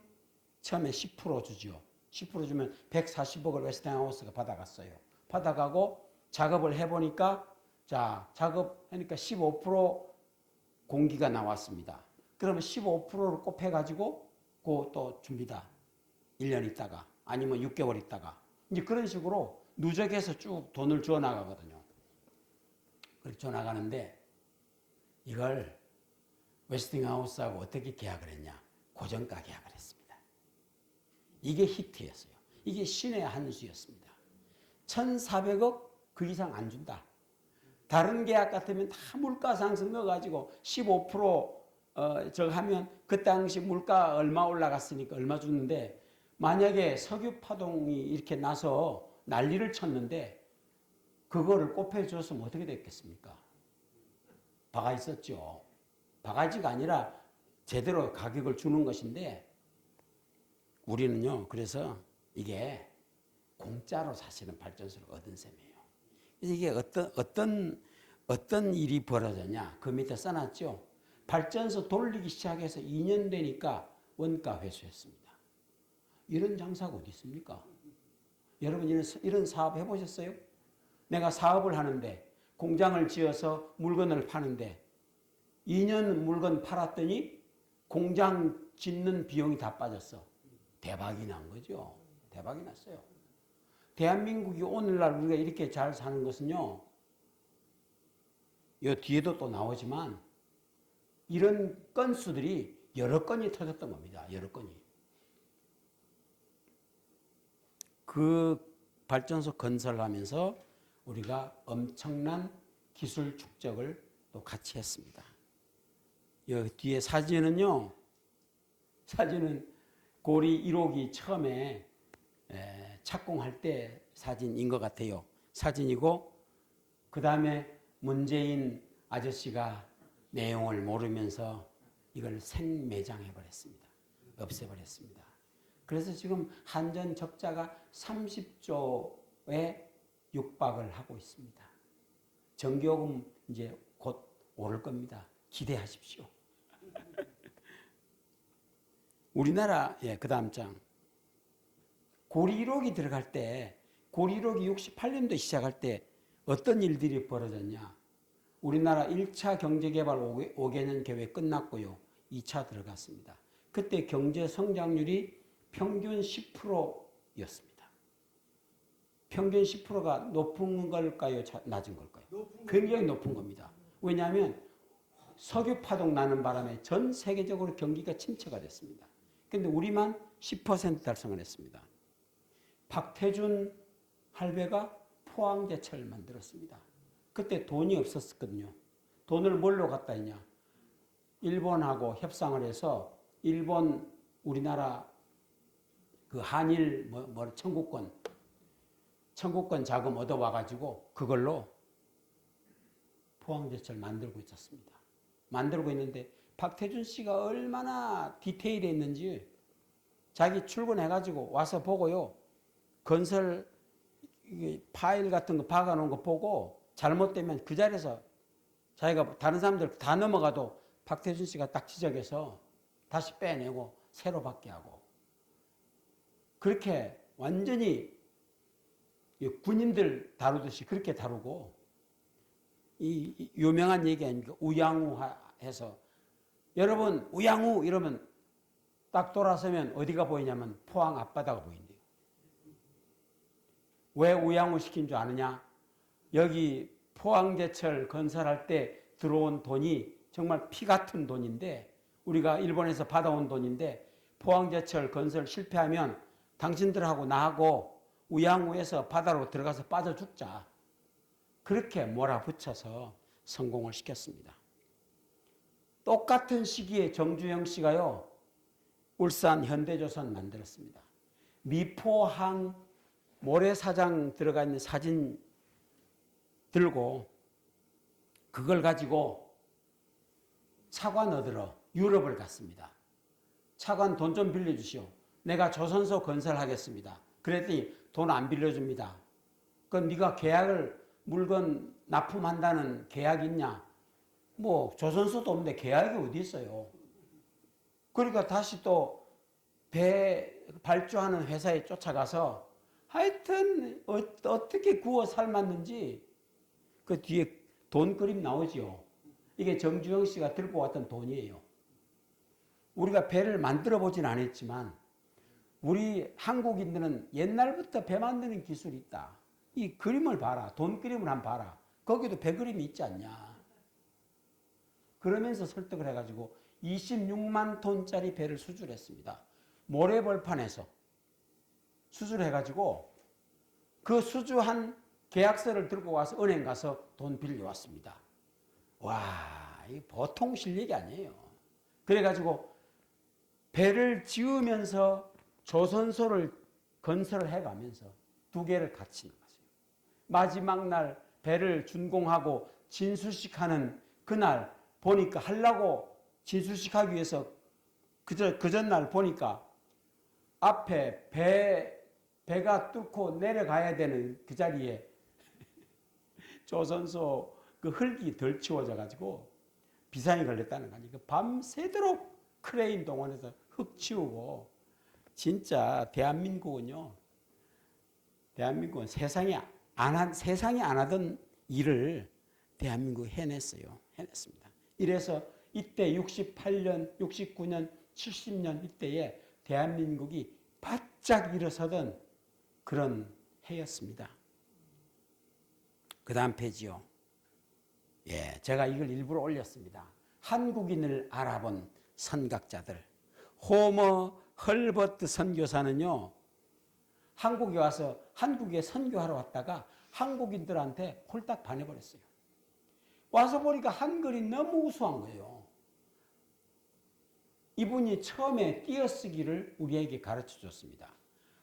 처음에 10% 주죠. 10% 주면 140억을 웨스팅하우스가 받아갔어요. 받아가고 작업을 해보니까 자, 작업하니까 15% 공기가 나왔습니다. 그러면 15%를 곱해가지고 그또 줍니다. 1년 있다가 아니면 6개월 있다가 이제 그런 식으로 누적해서 쭉 돈을 주어 나가거든요. 그렇게 주어 나가는데 이걸 웨스팅하우스하고 어떻게 계약을 했냐? 고정가 계약을 했습니다. 이게 히트였어요. 이게 신의 한 수였습니다. 1,400억 그 이상 안 준다. 다른 계약 같으면 다 물가 상승 넣어가지고 15% 저거 하면 그 당시 물가 얼마 올라갔으니까 얼마 주는데 만약에 석유 파동이 이렇게 나서 난리를 쳤는데 그거를 곱해줬으면 어떻게 됐겠습니까? 바가 있었죠. 바가지가 아니라 제대로 가격을 주는 것인데 우리는요. 그래서 이게 공짜로 사실은 발전소를 얻은 셈이에요. 이게 어떤 일이 벌어졌냐? 그 밑에 써놨죠. 발전소 돌리기 시작해서 2년 되니까 원가 회수했습니다. 이런 장사가 어디 있습니까? 여러분 이런 사업 해보셨어요? 내가 사업을 하는데 공장을 지어서 물건을 파는데 2년 물건 팔았더니 공장 짓는 비용이 다 빠졌어. 대박이 난 거죠. 대박이 났어요. 대한민국이 오늘날 우리가 이렇게 잘 사는 것은요. 이 뒤에도 또 나오지만 이런 건수들이 여러 건이 터졌던 겁니다. 여러 건이. 그 발전소 건설하면서 우리가 엄청난 기술 축적을 또 같이 했습니다. 여기 뒤에 사진은 고리 1호기 처음에 착공할 때 사진인 것 같아요. 사진이고 그 다음에 문재인 아저씨가 내용을 모르면서 이걸 생매장해버렸습니다. 없애버렸습니다. 그래서 지금 한전 적자가 30조에 육박을 하고 있습니다. 전기요금 이제 곧 오를 겁니다. 기대하십시오. 우리나라 그 다음 장 고리 1호기 들어갈 때 고리 1호기 68년도 시작할 때 어떤 일들이 벌어졌냐. 우리나라 1차 경제개발 5개년 계획 끝났고요. 2차 들어갔습니다. 그때 경제 성장률이 평균 10%였습니다. 평균 10%가 높은 걸까요? 낮은 걸까요? 굉장히 높은 겁니다. 왜냐하면 석유 파동 나는 바람에 전 세계적으로 경기가 침체가 됐습니다. 그런데 우리만 10% 달성을 했습니다. 박태준 할배가 포항제철을 만들었습니다. 그때 돈이 없었거든요. 돈을 뭘로 갖다 했냐? 일본하고 협상을 해서 일본 우리나라 그 한일 청구권 자금 얻어와가지고 그걸로 포항제철 만들고 있었습니다. 만들고 있는데 박태준 씨가 얼마나 디테일했는지 자기 출근해가지고 와서 보고요. 건설 파일 같은 거 박아놓은 거 보고 잘못되면 그 자리에서 자기가 다른 사람들 다 넘어가도 박태준 씨가 딱 지적해서 다시 빼내고 새로 받게 하고 그렇게 완전히 군인들 다루듯이 그렇게 다루고 이 유명한 얘기 아닙니까? 우양우해서 여러분 우양우 이러면 딱 돌아서면 어디가 보이냐면 포항 앞바다가 보인대요. 왜 우양우 시킨 줄 아느냐? 여기 포항제철 건설할 때 들어온 돈이 정말 피 같은 돈인데 우리가 일본에서 받아온 돈인데 포항제철 건설 실패하면 당신들하고 나하고 우양우에서 바다로 들어가서 빠져 죽자. 그렇게 몰아붙여서 성공을 시켰습니다. 똑같은 시기에 정주영 씨가요. 울산 현대조선 만들었습니다. 미포항 모래사장 들어가 있는 사진 들고 그걸 가지고 차관 얻으러 유럽을 갔습니다. 차관 돈 좀 빌려주시오. 내가 조선소 건설하겠습니다. 그랬더니 돈 안 빌려줍니다. 그럼 네가 계약을 물건 납품한다는 계약이 있냐? 뭐 조선소도 없는데 계약이 어디 있어요? 그러니까 다시 또 배 발주하는 회사에 쫓아가서 하여튼 어떻게 구워 삶았는지 그 뒤에 돈 그림 나오죠. 이게 정주영 씨가 들고 왔던 돈이에요. 우리가 배를 만들어 보진 않았지만 우리 한국인들은 옛날부터 배 만드는 기술이 있다. 이 그림을 봐라. 돈 그림을 한번 봐라. 거기도 배 그림이 있지 않냐. 그러면서 설득을 해가지고 26만 톤짜리 배를 수출했습니다. 모래벌판에서 수출해가지고 그 수주한 계약서를 들고 와서 은행 가서 돈 빌려왔습니다. 와, 이 보통 실력이 아니에요. 그래가지고 배를 지으면서 조선소를 건설을 해가면서 두 개를 갖추는 거죠. 마지막 날 배를 준공하고 진수식하는 그날 보니까 하려고 진수식하기 위해서 그 전날 보니까 앞에 배가 뚫고 내려가야 되는 그 자리에 조선소 그 흙이 덜 치워져 가지고 비상이 걸렸다는 거 아니에요. 밤새도록 크레인 동원해서 흙 치우고 진짜 대한민국은 세상에 안 하던 일을 대한민국이 해냈어요. 해냈습니다. 이래서 이때 68년, 69년, 70년 이때에 대한민국이 바짝 일어서던 그런 해였습니다. 그 다음 페이지요. 예, 제가 이걸 일부러 올렸습니다. 한국인을 알아본 선각자들. 호머 헐버트 선교사는요, 한국에 와서 한국에 선교하러 왔다가 한국인들한테 홀딱 반해버렸어요. 와서 보니까 한글이 너무 우수한 거예요. 이분이 처음에 띄어쓰기를 우리에게 가르쳐 줬습니다.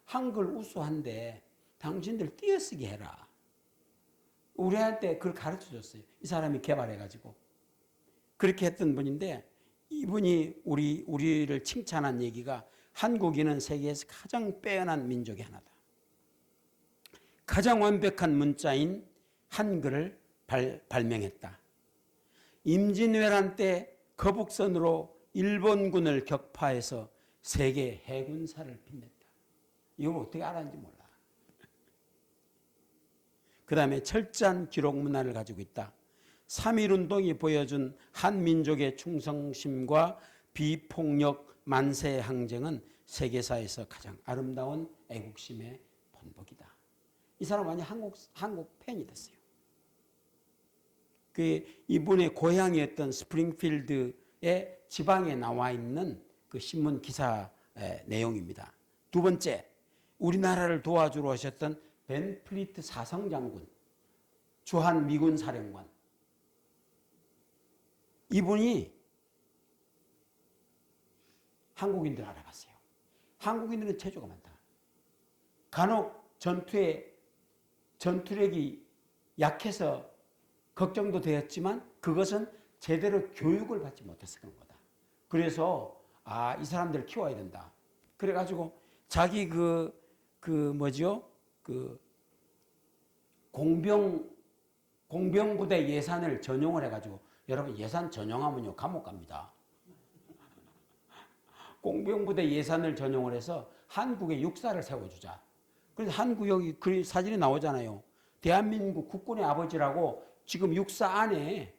한글 우수한데 당신들 띄어쓰기 해라. 우리한테 그걸 가르쳐 줬어요. 이 사람이 개발해가지고. 그렇게 했던 분인데 이분이 우리를 칭찬한 얘기가 한국인은 세계에서 가장 빼어난 민족의 하나다. 가장 완벽한 문자인 한글을 발명했다. 임진왜란 때 거북선으로 일본군을 격파해서 세계 해군사를 빛냈다. 이걸 어떻게 알았는지 몰라. 그 다음에 철저한 기록 문화를 가지고 있다. 3.1운동이 보여준 한민족의 충성심과 비폭력 만세 항쟁은 세계사에서 가장 아름다운 애국심의 본보기다. 이 사람 완전 한국 팬이 됐어요. 이분의 고향이었던 스프링필드의 지방에 나와 있는 그 신문 기사 내용입니다. 두 번째, 우리나라를 도와주러 오셨던 벤 플리트 사성장군, 주한 미군 사령관. 이분이 한국인들 알아봤어요. 한국인들은 체조가 많다. 간혹 전투력이 약해서 걱정도 되었지만 그것은 제대로 교육을 받지 못해서 그런 거다. 그래서 이 사람들을 키워야 된다. 그래가지고 자기 공병부대 예산을 전용을 해가지고, 여러분 예산 전용하면요 감옥 갑니다. 공병부대 예산을 전용을 해서 한국에 육사를 세워주자. 그래서 한국 여기 그 사진이 나오잖아요. 대한민국 국군의 아버지라고 지금 육사 안에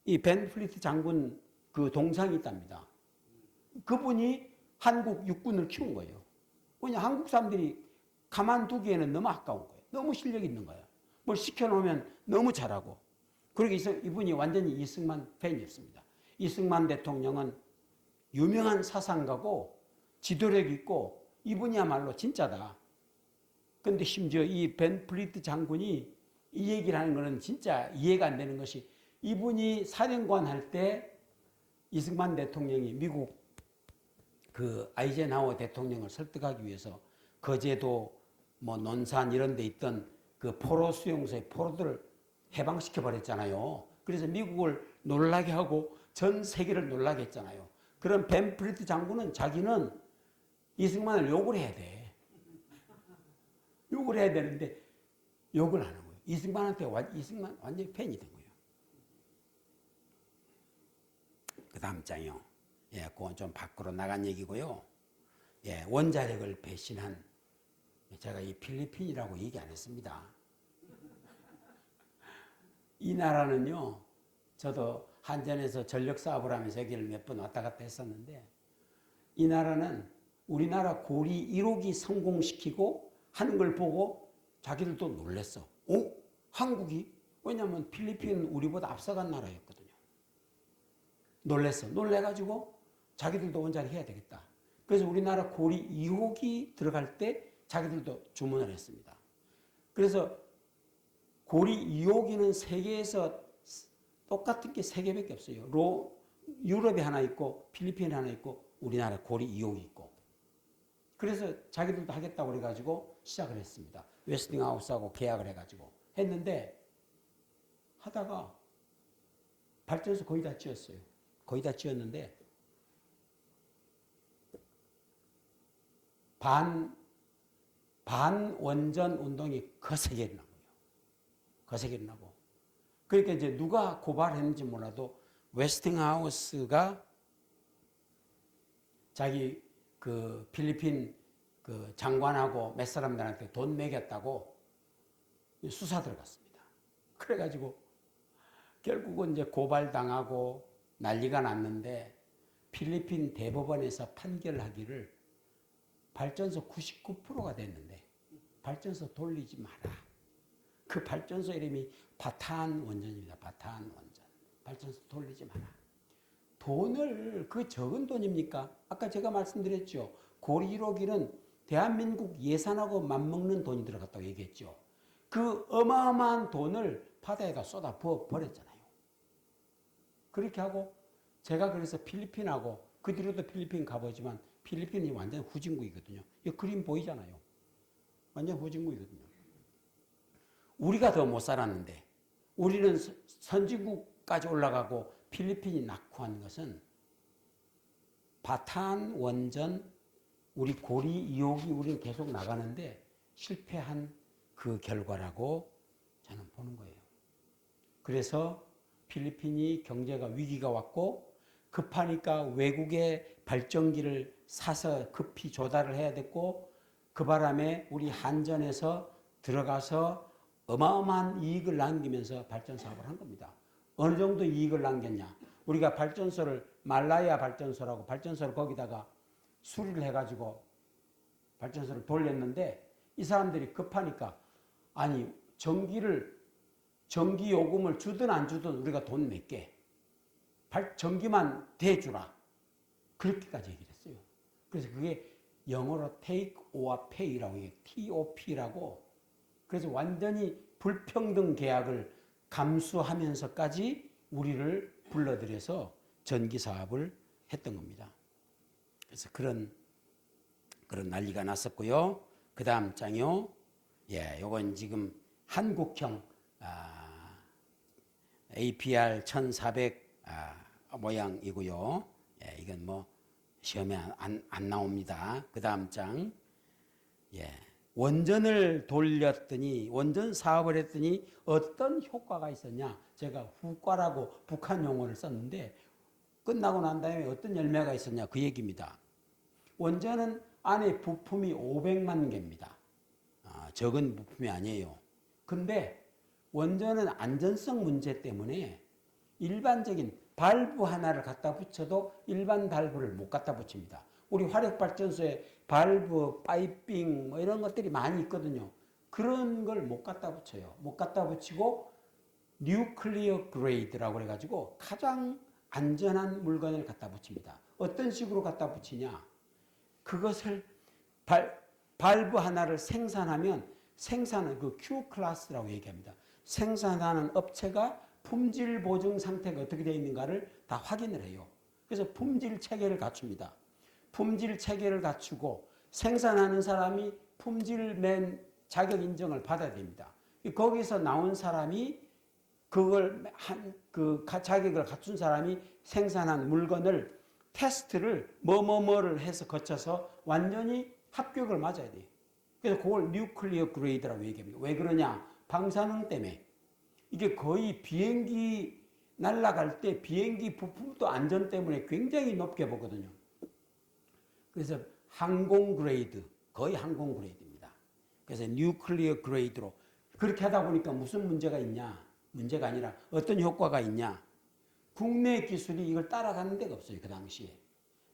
이 벤 플리트 장군 그 동상이 있답니다. 그분이 한국 육군을 키운 거예요. 왜냐 한국 사람들이 가만두기에는 너무 아까운 거예요. 너무 실력이 있는 거예요. 뭘 시켜놓으면 너무 잘하고. 그러기 이분이 완전히 이승만 팬이었습니다. 이승만 대통령은 유명한 사상가고 지도력 있고 이분이야말로 진짜다. 근데 심지어 이 벤 플리트 장군이 이 얘기를 하는 거는 진짜 이해가 안 되는 것이, 이분이 사령관 할 때 이승만 대통령이 미국 그 아이젠하워 대통령을 설득하기 위해서 거제도 논산 이런 데 있던 그 포로 수용소의 포로들을 해방시켜 버렸잖아요. 그래서 미국을 놀라게 하고 전 세계를 놀라게 했잖아요. 그런 벤 플리트 장군은 자기는 이승만을 욕을 해야 돼. 욕을 해야 되는데 욕을 안 하는 거예요. 이승만한테 이승만 완전히 팬이 된 거예요. 그 다음 장이요. 예, 그건 좀 밖으로 나간 얘기고요. 예, 원자력을 배신한 제가 이 필리핀이라고 얘기 안 했습니다. 이 나라는요, 저도 한전에서 전력 사업을 하면서 여기를 몇 번 왔다 갔다 했었는데, 이 나라는 우리나라 고리 1호기 성공시키고 하는 걸 보고 자기들도 놀랬어. 오? 한국이? 왜냐면 필리핀은 우리보다 앞서간 나라였거든요. 놀랬어. 놀래가지고 자기들도 원자를 해야 되겠다. 그래서 우리나라 고리 2호기 들어갈 때 자기들도 주문을 했습니다. 그래서 고리 2호기는 세계에서 똑같은 게 3개밖에 없어요. 유럽에 하나 있고 필리핀에 하나 있고 우리나라 고리 2호기 있고. 그래서 자기들도 하겠다고 그래가지고 시작을 했습니다. 웨스팅하우스하고 계약을 해가지고 했는데 하다가 발전소 거의 다 지었어요. 거의 다 지었는데 반원전 운동이 거세게 일어난 거예요. 거세게 일어나고. 그러니까 이제 누가 고발했는지 몰라도 웨스팅하우스가 자기 그 필리핀 그 장관하고 몇 사람들한테 돈 매겼다고 수사 들어갔습니다. 그래가지고 결국은 이제 고발당하고 난리가 났는데 필리핀 대법원에서 판결하기를 발전소 99%가 됐는데 발전소 돌리지 마라. 그 발전소 이름이 바탄 원전입니다. 바탄 원전. 발전소 돌리지 마라. 돈을 그 적은 돈입니까? 아까 제가 말씀드렸죠. 고리 1호기는 대한민국 예산하고 맞먹는 돈이 들어갔다고 얘기했죠. 그 어마어마한 돈을 바다에다 쏟아 부어 버렸잖아요. 그렇게 하고 제가 그래서 필리핀하고 그 뒤로도 필리핀 가보지만 필리핀이 완전 후진국이거든요. 이 그림 보이잖아요. 완전 후진국이거든요. 우리가 더 못 살았는데 우리는 선진국까지 올라가고 필리핀이 낙후한 것은 바탄 원전 우리 고리 2호기 우리는 계속 나가는데 실패한 그 결과라고 저는 보는 거예요. 그래서 필리핀이 경제가 위기가 왔고 급하니까 외국의 발전기를 사서 급히 조달을 해야 됐고 그 바람에 우리 한전에서 들어가서 어마어마한 이익을 남기면서 발전 사업을 한 겁니다. 어느 정도 이익을 남겼냐? 우리가 발전소를 말라야 발전소라고 발전소를 거기다가 수리를 해가지고 발전소를 돌렸는데 이 사람들이 급하니까 아니 전기 요금을 주든 안 주든 우리가 돈 낼게. 전기만 대주라. 그렇게까지 얘기를 했어요. 그래서 그게 영어로 take or pay라고 해요. TOP라고. 그래서 완전히 불평등 계약을 감수하면서까지 우리를 불러들여서 전기 사업을 했던 겁니다. 그래서 그런 난리가 났었고요. 그 다음 장요. 예, 요건 지금 한국형 APR 1400 모양이고요. 예, 이건 뭐 시험에 안 나옵니다. 그 다음 장. 예, 원전을 돌렸더니 원전 사업을 했더니 어떤 효과가 있었냐. 제가 후과라고 북한 용어를 썼는데 끝나고 난 다음에 어떤 열매가 있었냐 그 얘기입니다. 원전은 안에 부품이 500만 개입니다. 적은 부품이 아니에요. 근데 원전은 안전성 문제 때문에 일반적인 발브 하나를 갖다 붙여도 일반 발브를 못 갖다 붙입니다. 우리 화력발전소에 발브, 파이핑 뭐 이런 것들이 많이 있거든요. 그런 걸 못 갖다 붙여요. 못 갖다 붙이고 뉴클리어 그레이드라고 해가지고 가장 안전한 물건을 갖다 붙입니다. 어떤 식으로 갖다 붙이냐? 그것을 발브 하나를 생산하면 생산은 그 Q 클래스라고 얘기합니다. 생산하는 업체가 품질 보증 상태가 어떻게 되어 있는가를 다 확인을 해요. 그래서 품질 체계를 갖춥니다. 품질 체계를 갖추고 생산하는 사람이 품질맨 자격 인정을 받아야 됩니다. 거기서 나온 사람이 그걸 그 자격을 갖춘 사람이 생산한 물건을 테스트를 뭐를 해서 거쳐서 완전히 합격을 맞아야 돼요. 그래서 그걸 뉴클리어 그레이드라고 얘기합니다. 왜 그러냐? 방사능 때문에. 이게 거의 비행기 날아갈 때 비행기 부품도 안전 때문에 굉장히 높게 보거든요. 그래서 항공 그레이드, 거의 항공 그레이드입니다. 그래서 뉴클리어 그레이드로 그렇게 하다 보니까 무슨 문제가 있냐? 문제가 아니라 어떤 효과가 있냐? 국내 기술이 이걸 따라가는 데가 없어요. 그 당시에.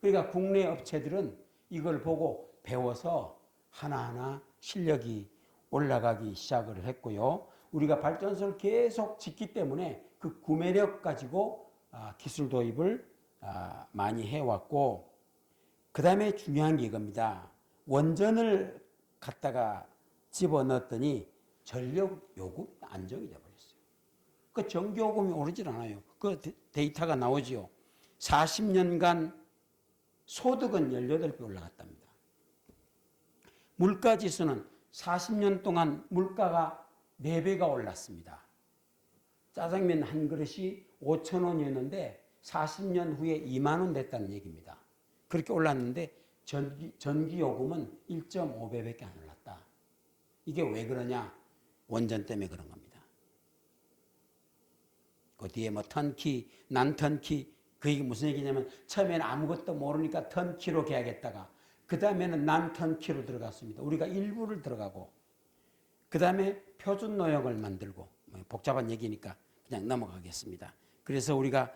그러니까 국내 업체들은 이걸 보고 배워서 하나하나 실력이 올라가기 시작을 했고요. 우리가 발전소를 계속 짓기 때문에 그 구매력 가지고 기술 도입을 많이 해왔고, 그 다음에 중요한 게 이겁니다. 원전을 갖다가 집어넣었더니 전력 요금이 안정이 돼버렸어요. 그 전기 요금이 오르질 않아요. 그 데이터가 나오지요. 40년간 소득은 18배 올라갔답니다. 물가 지수는 40년 동안 물가가 4배가 올랐습니다. 짜장면 한 그릇이 5,000원이었는데 40년 후에 2만 원 됐다는 얘기입니다. 그렇게 올랐는데 전기 요금은 1.5배밖에 안 올랐다. 이게 왜 그러냐? 원전 때문에 그런 겁니다. 그 뒤에 뭐 턴키, 난턴키, 그 얘기 무슨 얘기냐면 처음에는 아무것도 모르니까 턴키로 계약했다가 그 다음에는 난턴키로 들어갔습니다. 우리가 일부를 들어가고 그 다음에 표준 노역을 만들고 복잡한 얘기니까 그냥 넘어가겠습니다. 그래서 우리가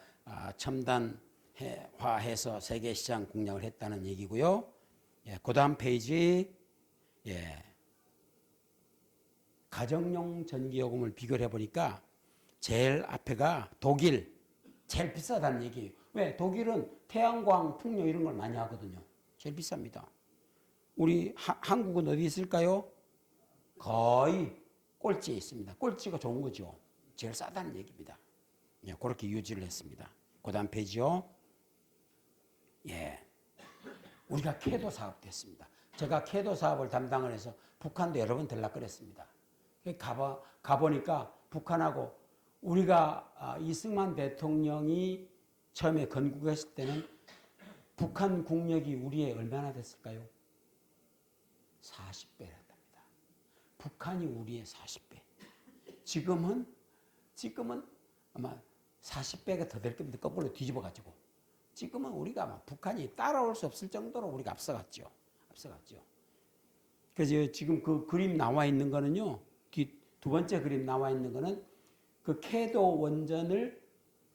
첨단화해서 세계시장 공략을 했다는 얘기고요. 예, 그 다음 페이지, 예, 가정용 전기요금을 비교를 해보니까 제일 앞에가 독일, 제일 비싸다는 얘기예요. 왜? 독일은 태양광, 풍력 이런 걸 많이 하거든요. 제일 비쌉니다. 우리 한국은 어디 있을까요? 거의 꼴찌에 있습니다. 꼴찌가 좋은 거죠. 제일 싸다는 얘기입니다. 예, 그렇게 유지를 했습니다. 그 다음 페이지요. 예. 우리가 캐도 사업도 했습니다. 제가 캐도 사업을 담당을 해서 북한도 여러 번 들락거렸습니다. 가보니까 북한하고 우리가 이승만 대통령이 처음에 건국했을 때는 북한 국력이 우리의 얼마나 됐을까요? 40배였답니다. 북한이 우리의 40배. 지금은 아마 40배가 더 될 겁니다. 거꾸로 뒤집어가지고. 지금은 우리가 아마 북한이 따라올 수 없을 정도로 우리가 앞서갔죠. 그래서 지금 그 그림 나와 있는 거는요. 두 번째 그림 나와 있는 거는 그 캐도 원전을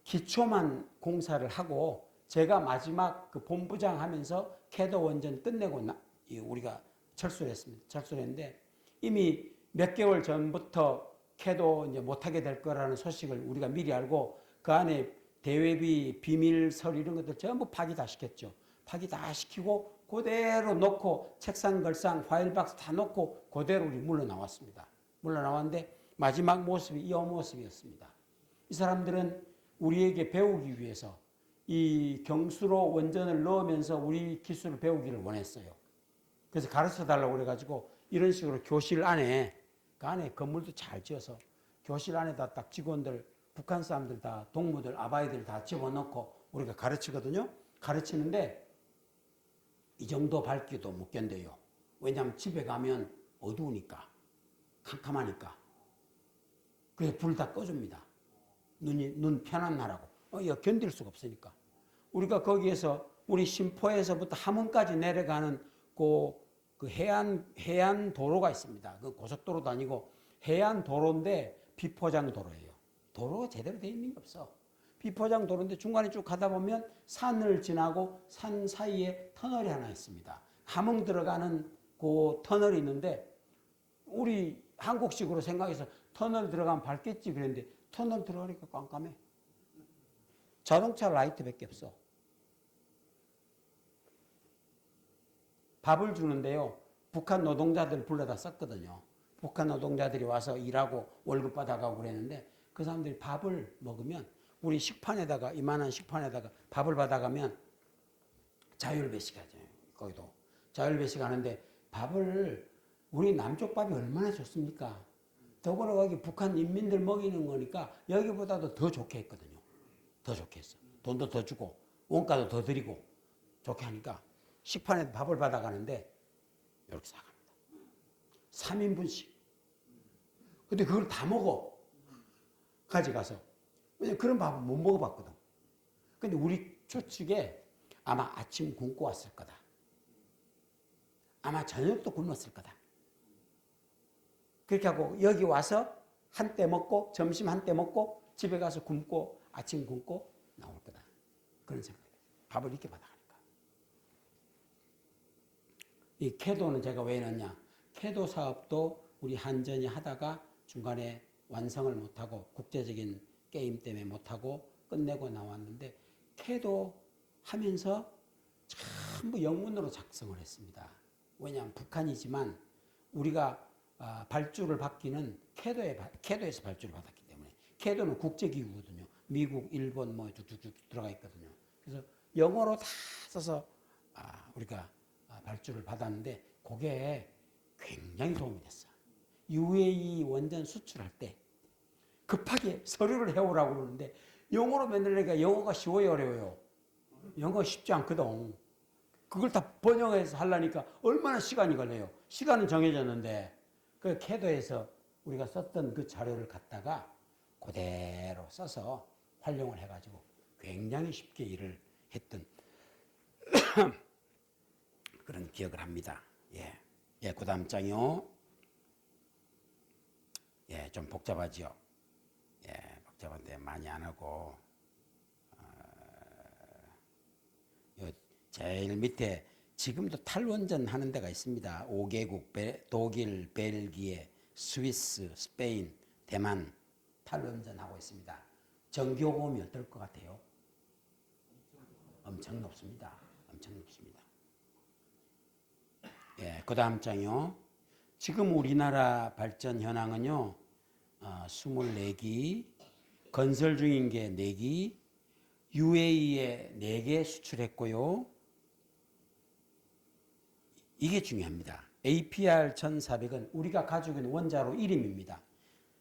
기초만 공사를 하고 제가 마지막 그 본부장 하면서 캐도 원전 끝내고 우리가 철수를 했습니다. 철수를 했는데 이미 몇 개월 전부터 캐도 이제 못하게 될 거라는 소식을 우리가 미리 알고 그 안에 대외비, 비밀설 이런 것들 전부 파기 다 시켰죠. 파기 다 시키고 그대로 놓고 책상 걸상 파일박스 다 놓고 그대로 우리 물러나왔습니다. 물러나왔는데 마지막 모습이 이 모습이었습니다. 이 사람들은 우리에게 배우기 위해서 이 경수로 원전을 넣으면서 우리 기술을 배우기를 원했어요. 그래서 가르쳐 달라고 그래가지고 이런 식으로 교실 안에 그 안에 건물도 잘 지어서 교실 안에다 딱 직원들 북한 사람들 다 동무들 아바이들 다 집어넣고 우리가 가르치거든요. 가르치는데 이 정도 밝기도 못 견뎌요. 왜냐하면 집에 가면 어두우니까 캄캄하니까. 그래서 불 다 꺼줍니다. 눈 편안하라고. 이거 견딜 수가 없으니까. 우리가 거기에서 우리 심포에서부터 함흥까지 내려가는 그 해안 도로가 있습니다. 그 고속도로도 아니고 해안 도로인데 비포장 도로예요. 도로가 제대로 되어 있는 게 없어. 비포장 도로인데 중간에 쭉 가다 보면 산을 지나고 산 사이에 터널이 하나 있습니다. 함흥 들어가는 그 터널이 있는데 우리 한국식으로 생각해서 터널 들어가면 밝겠지 그랬는데 터널 들어가니까 깜깜해. 자동차 라이트밖에 없어. 밥을 주는데요. 북한 노동자들 불러다 썼거든요. 북한 노동자들이 와서 일하고 월급 받아가고 그랬는데 그 사람들이 밥을 먹으면 우리 식판에다가 이만한 식판에다가 밥을 받아가면 자율배식 하죠. 거기도 자율배식 하는데 밥을 우리 남쪽 밥이 얼마나 좋습니까? 더구나 거기 북한 인민들 먹이는 거니까 여기보다도 더 좋게 했거든요. 더 좋게 했어. 돈도 더 주고 원가도 더 드리고 좋게 하니까 식판에 밥을 받아가는데 이렇게 사갑니다. 3인분씩. 근데 그걸 다 먹어. 가져가서. 왜냐면 그런 밥은 못 먹어봤거든. 근데 우리 조측에 아마 아침 굶고 왔을 거다. 아마 저녁도 굶었을 거다. 그렇게 하고 여기 와서 한때 먹고 점심 한때 먹고 집에 가서 굶고 아침 굶고 나올 거다. 그런 생각이에요. 밥을 이렇게 받아가니까. 이 캐도는 제가 왜 넣냐. 캐도 사업도 우리 한전이 하다가 중간에 완성을 못하고 국제적인 게임 때문에 못하고 끝내고 나왔는데 캐도 하면서 전부 영문으로 작성을 했습니다. 왜냐하면 북한이지만 우리가 발주를 받기는 캐도에서 발주를 받았기 때문에 캐도는 국제기구거든요. 미국, 일본 뭐 쭉쭉쭉 들어가 있거든요. 그래서 영어로 다 써서 우리가 발주를 받았는데 그게 굉장히 도움이 됐어요. UAE 원전 수출할 때 급하게 서류를 해오라고 그러는데 영어로 만들니까 영어가 쉬워요, 어려워요? 영어가 쉽지 않거든. 그걸 다 번역해서 하려니까 얼마나 시간이 걸려요. 시간은 정해졌는데 그 캐도에서 우리가 썼던 그 자료를 갖다가 그대로 써서 활용을 해가지고 굉장히 쉽게 일을 했던 그런 기억을 합니다. 예, 그 다음 장이요. 예, 좀 복잡하지요. 예, 복잡한데 많이 안 하고 요 제일 밑에 지금도 탈원전 하는 데가 있습니다. 5개국 독일, 벨기에, 스위스, 스페인, 대만 탈원전 하고 있습니다. 전기요금이 어떨 것 같아요? 엄청 높습니다. 엄청 높습니다. 예, 그 다음 장이요. 지금 우리나라 발전 현황은요, 24기, 건설 중인 게 4기, UAE에 4개 수출했고요. 이게 중요합니다. APR 1400은 우리가 가지고 있는 원자로 이름입니다.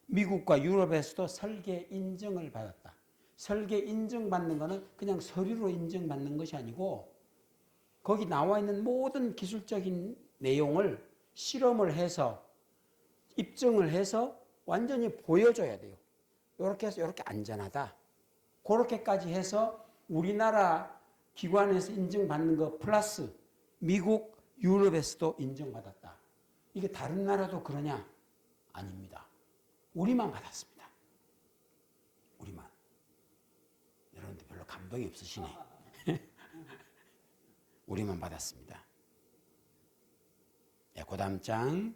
미국과 유럽에서도 설계 인증을 받았다. 설계 인증받는 거는 그냥 서류로 인증받는 것이 아니고 거기 나와 있는 모든 기술적인 내용을 실험을 해서 입증을 해서 완전히 보여줘야 돼요. 이렇게 해서 이렇게 안전하다. 그렇게까지 해서 우리나라 기관에서 인증받는 거 플러스 미국, 유럽에서도 인정받았다. 이게 다른 나라도 그러냐? 아닙니다. 우리만 받았습니다. 우리만. 여러분들 별로 감동이 없으시네. 우리만 받았습니다. 예, 그 다음 장.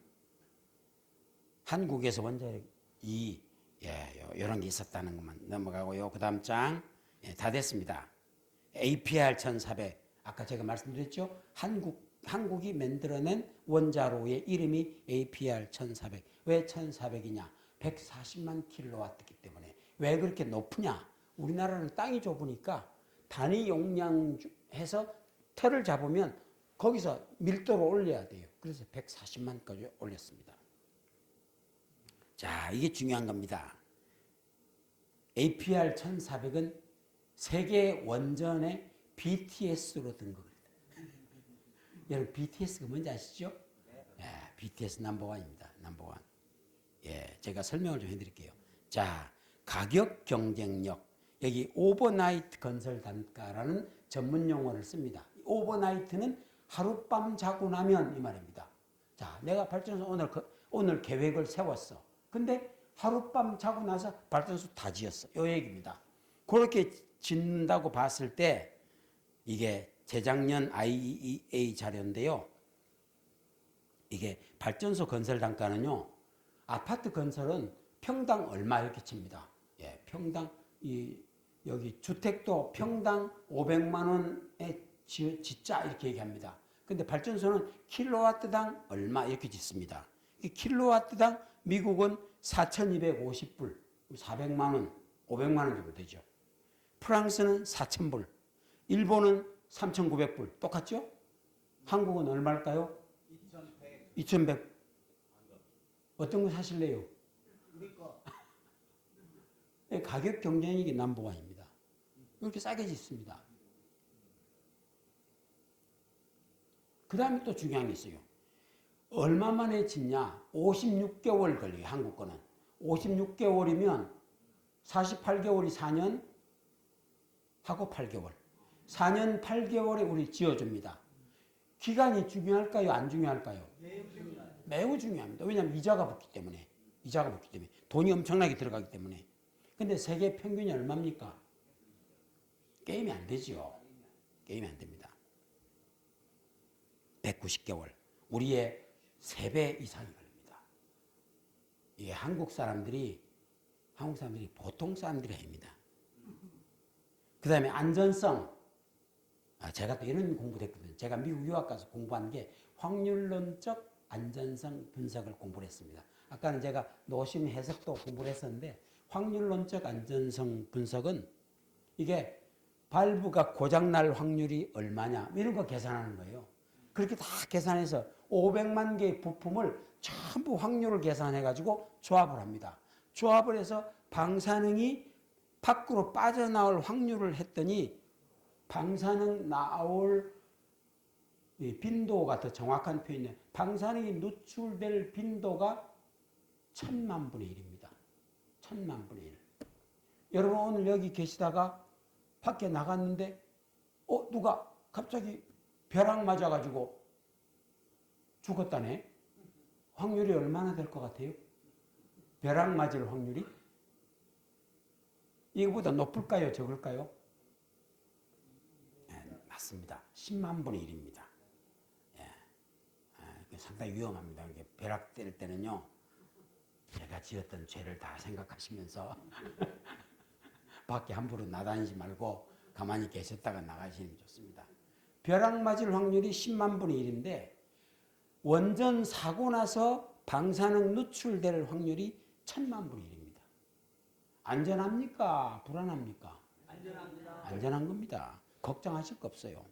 한국에서 원자력 이런 게 있었다는 것만 넘어가고요. 그 다음 장. 예, 다 됐습니다. APR 1400. 아까 제가 말씀드렸죠? 한국이 만들어낸 원자로의 이름이 APR 1400. 왜 1400이냐? 140만 킬로와트이기 때문에. 왜 그렇게 높으냐? 우리나라는 땅이 좁으니까 단위 용량 해서 틀을 잡으면 거기서 밀도를 올려야 돼요. 그래서 140만까지 올렸습니다. 자, 이게 중요한 겁니다. APR 1400은 세계 원전의 BTS로 든 겁니다. 여러분 BTS가 뭔지 아시죠? 예, BTS 넘버원입니다. 넘버원. 예, 제가 설명을 좀 해드릴게요. 자, 가격 경쟁력. 여기 오버나이트 건설 단가라는 전문 용어를 씁니다. 오버나이트는 하룻밤 자고 나면 이 말입니다. 자, 내가 발전소 오늘 계획을 세웠어. 근데 하룻밤 자고 나서 발전소 다 지었어. 이 얘기입니다. 그렇게 짓는다고 봤을 때 이게 재작년 IEA 자료인데요. 이게 발전소 건설 단가는요. 아파트 건설은 평당 얼마 이렇게 칩니다. 예, 평당 여기 주택도 평당 500만 원에 짓자 이렇게 얘기합니다. 근데 발전소는 킬로와트당 얼마 이렇게 짓습니다. 킬로와트당 미국은 4,250불, 400만 원, 500만 원 정도 되죠. 프랑스는 4,000불, 일본은 3,900불. 똑같죠? 한국은 얼마일까요? 2,100. 2,100. 어떤 거 사실래요? 우리 거. 가격 경쟁력이 넘버원입니다. 이렇게 싸게 짓습니다. 그 다음에 또 중요한 게 있어요. 얼마 만에 짓냐? 56개월 걸려요. 한국 거는. 56개월이면 48개월이 4년 하고 8개월. 4년 8개월에 우리 지어줍니다. 기간이 중요할까요? 안 중요할까요? 매우 중요합니다. 왜냐하면 이자가 붙기 때문에. 돈이 엄청나게 들어가기 때문에. 근데 세계 평균이 얼마입니까? 게임이 안 되죠. 게임이 안 됩니다. 190개월. 우리의 3배 이상이 걸립니다. 이게 한국 사람들이 보통 사람들이 아닙니다. 그 다음에 안전성. 제가 또 이런 공부를 했거든요. 제가 미국 유학 가서 공부한 게 확률론적 안전성 분석을 공부를 했습니다. 아까는 제가 노심 해석도 공부를 했었는데 확률론적 안전성 분석은 이게 발브가 고장날 확률이 얼마냐 이런 거 계산하는 거예요. 그렇게 다 계산해서 500만 개의 부품을 전부 확률을 계산해가지고 조합을 합니다. 조합을 해서 방사능이 밖으로 빠져나올 확률을 했더니 방사능 나올 빈도가 더 정확한 표현이에요. 방사능이 노출될 빈도가 1000만 분의 1입니다. 1000만 분의 1. 여러분 오늘 여기 계시다가 밖에 나갔는데 누가 갑자기 벼락 맞아가지고 죽었다네. 확률이 얼마나 될 것 같아요? 벼락 맞을 확률이? 이거보다 높을까요? 적을까요? 네, 맞습니다. 10만 분의 1입니다. 예. 상당히 위험합니다. 이게 벼락 때릴 때는요. 제가 지었던 죄를 다 생각하시면서 밖에 함부로 나다니지 말고 가만히 계셨다가 나가시는 게 좋습니다. 벼락 맞을 확률이 10만 분의 1인데 원전 사고 나서 방사능 누출될 확률이 1000만 분의 1입니다. 안전합니까? 불안합니까? 안전합니다. 안전한 겁니다. 걱정하실 거 없어요.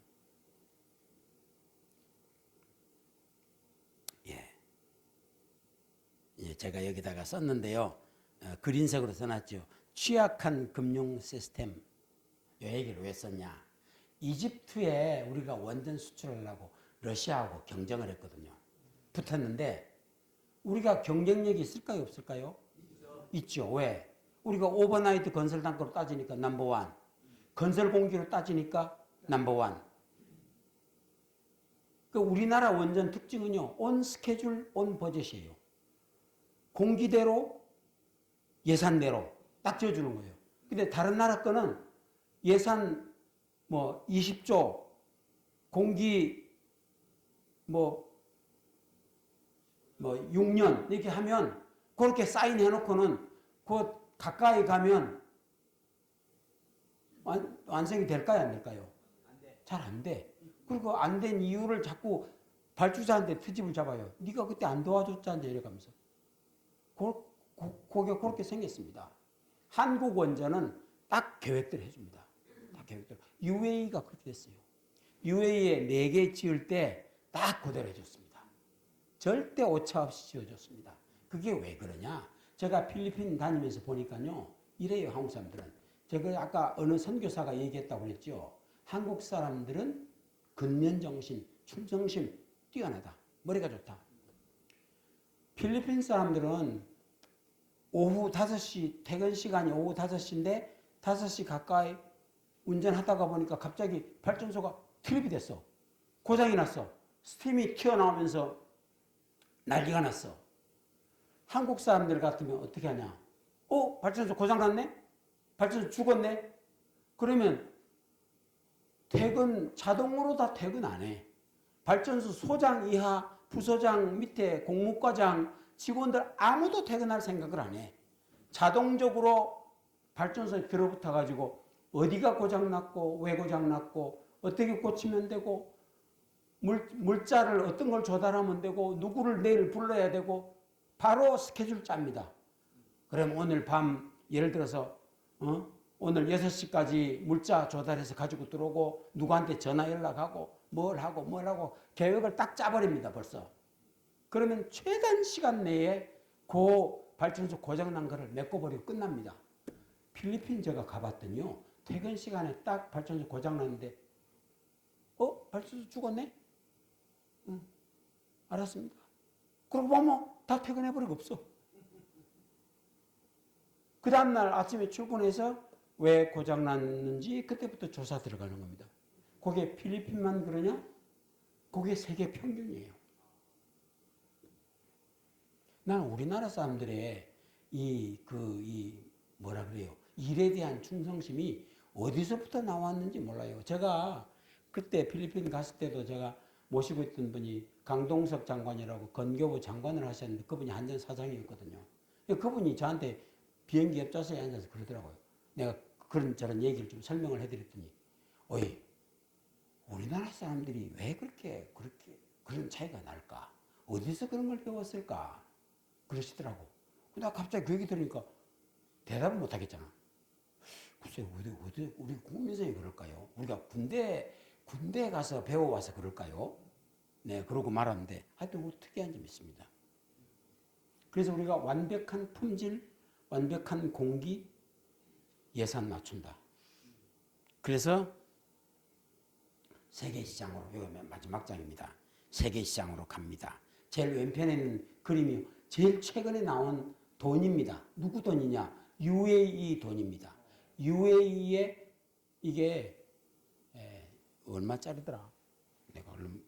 예, 제가 여기다가 썼는데요. 그린색으로 써놨죠. 취약한 금융 시스템. 이 얘기를 왜 썼냐. 이집트에 우리가 원전 수출하려고 러시아하고 경쟁을 했거든요. 붙었는데 우리가 경쟁력이 있을까요? 없을까요? 있죠. 왜? 우리가 오버나이트 건설 단가로 따지니까 넘버원. 건설 공기로 따지니까 넘버원. 그 우리나라 원전 특징은요. 온 스케줄, 온 버젯이에요. 공기대로 예산대로 딱 지어주는 거예요. 근데 다른 나라 거는 예산 20조, 공기 6년 이렇게 하면 그렇게 사인해놓고는 그 가까이 가면 완성이 될까요? 안 될까요? 잘 안 돼. 그리고 안 된 이유를 자꾸 발주자한테 트집을 잡아요. 네가 그때 안 도와줬잖아 이래가면서. 그게 그렇게 생겼습니다. 한국 원전은 딱 계획대로 해줍니다. 딱 계획대로. UAE가 그렇게 됐어요. UAE에 4개 지을 때 딱 그대로 해줬습니다. 절대 오차 없이 지어줬습니다. 그게 왜 그러냐? 제가 필리핀 다니면서 보니까요. 이래요, 한국 사람들은. 제가 아까 어느 선교사가 얘기했다고 그랬죠. 한국 사람들은 근면정신, 충성심 뛰어나다. 머리가 좋다. 필리핀 사람들은 오후 5시, 퇴근 시간이 오후 5시인데 5시 가까이 운전하다가 보니까 갑자기 발전소가 트립이 됐어. 고장이 났어. 스팀이 튀어나오면서 난리가 났어. 한국 사람들 같으면 어떻게 하냐? 발전소 고장났네? 발전소 죽었네? 그러면 자동으로 다 퇴근 안 해. 발전소 소장 이하, 부소장 밑에 공무과장, 직원들 아무도 퇴근할 생각을 안 해. 자동적으로 발전소에 들어붙어가지고 어디가 고장났고 왜 고장났고 어떻게 고치면 되고 물자를 어떤 걸 조달하면 되고 누구를 내일 불러야 되고 바로 스케줄 짭니다. 그럼 오늘 밤 예를 들어서 오늘 6시까지 물자 조달해서 가지고 들어오고 누구한테 전화 연락하고 뭘 하고 계획을 딱 짜버립니다. 벌써. 그러면 최단 시간 내에 그 발전소 고장난 거를 메꿔버리고 끝납니다. 필리핀 제가 가봤더니요. 퇴근 시간에 딱 발전소 고장났는데 발전소 죽었네? 응, 알았습니다. 그러고 보면 다 퇴근해버리고 없어. 그 다음날 아침에 출근해서 왜 고장났는지 그때부터 조사 들어가는 겁니다. 그게 필리핀만 그러냐? 그게 세계 평균이에요. 나는 우리나라 사람들의 뭐라 그래요? 일에 대한 충성심이 어디서부터 나왔는지 몰라요. 제가 그때 필리핀 갔을 때도 제가 모시고 있던 분이 강동석 장관이라고 건교부 장관을 하셨는데 그분이 한전 사장이었거든요. 그분이 저한테 비행기 옆좌석에 앉아서 그러더라고요. 내가 그런 저런 얘기를 좀 설명을 해드렸더니, 어이, 우리나라 사람들이 왜 그렇게 그런 차이가 날까? 어디서 그런 걸 배웠을까? 그러시더라고. 나 갑자기 그 얘기 들으니까 대답을 못 하겠잖아. 글쎄, 어디 우리 국민성이 그럴까요? 우리가 군대에 가서 배워와서 그럴까요? 네, 그러고 말았는데 하여튼 뭐 특이한 점이 있습니다. 그래서 우리가 완벽한 품질, 완벽한 공기, 예산 맞춘다. 그래서 세계 시장으로, 이거 마지막 장입니다. 세계 시장으로 갑니다. 제일 왼편에 있는 그림이 제일 최근에 나온 돈입니다. 누구 돈이냐? UAE 돈입니다. UAE에 이게 얼마짜리더라? 내가 얼른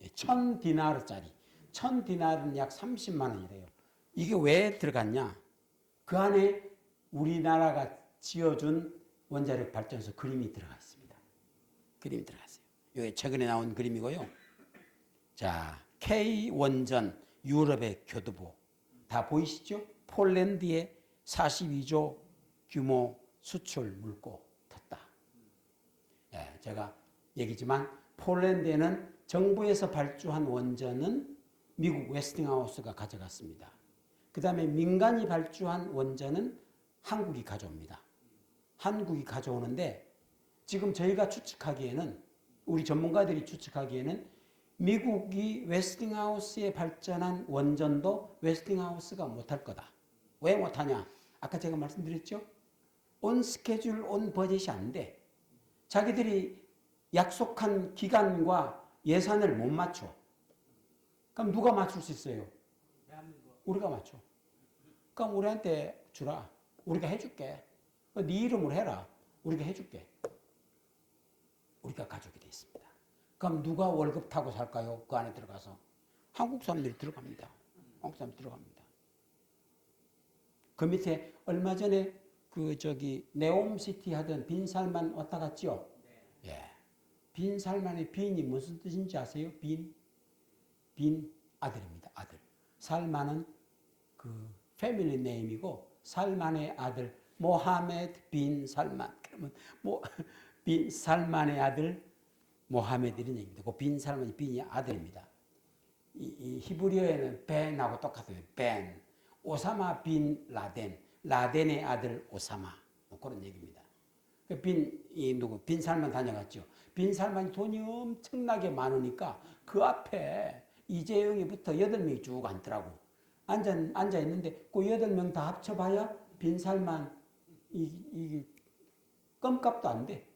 1000디나르짜리. 1000디나르는 약 30만 원이래요. 이게 왜 들어갔냐? 그 안에 우리나라가 지어준 원자력 발전소 그림이 들어가 있습니다. 그림이 들어갔어요. 이게 최근에 나온 그림이고요. 자, K 원전 유럽의 교두보 다 보이시죠? 폴란드에 42조 규모 수출 물고 텄다. 예, 제가 얘기지만 폴란드에는 정부에서 발주한 원전은 미국 웨스팅하우스가 가져갔습니다. 그 다음에 민간이 발주한 원전은 한국이 가져옵니다. 한국이 가져오는데 지금 저희가 추측하기에는, 우리 전문가들이 추측하기에는 미국이 웨스팅하우스에 발전한 원전도 웨스팅하우스가 못할 거다. 왜 못하냐? 아까 제가 말씀드렸죠? 온 스케줄, 온 버젯이 안 돼. 자기들이 약속한 기간과 예산을 못 맞춰. 그럼 누가 맞출 수 있어요? 우리가 맞춰. 그럼 우리한테 주라. 우리가 해줄게. 네 이름으로 해라. 우리가 해줄게. 우리가 가족이 돼 있습니다. 그럼 누가 월급 타고 살까요? 그 안에 들어가서. 한국 사람들이 들어갑니다. 한국 사람들이 들어갑니다. 그 밑에 얼마 전에 네옴시티 하던 빈살만 왔다 갔죠? 예. 빈살만의 빈이 무슨 뜻인지 아세요? 빈 아들입니다. 아들. 살만은 그 패밀리 네임이고 살만의 아들 모하메드 빈 살만. 그러면 빈 살만의 아들 모하메드 이런 얘기입니다. 그 빈 살만이 빈이 아들입니다. 이 히브리어에는 벤하고 똑같아요. 벤. 오사마 빈 라덴. 라덴의 아들 오사마. 뭐 그런 얘기입니다. 빈 살만 다녀갔죠. 빈 살만이 돈이 엄청나게 많으니까 그 앞에 이재용이부터 8명이 쭉 앉더라고. 앉아 있는데 그 8명 다 합쳐봐야 빈 살만 이 껌값도 안 돼.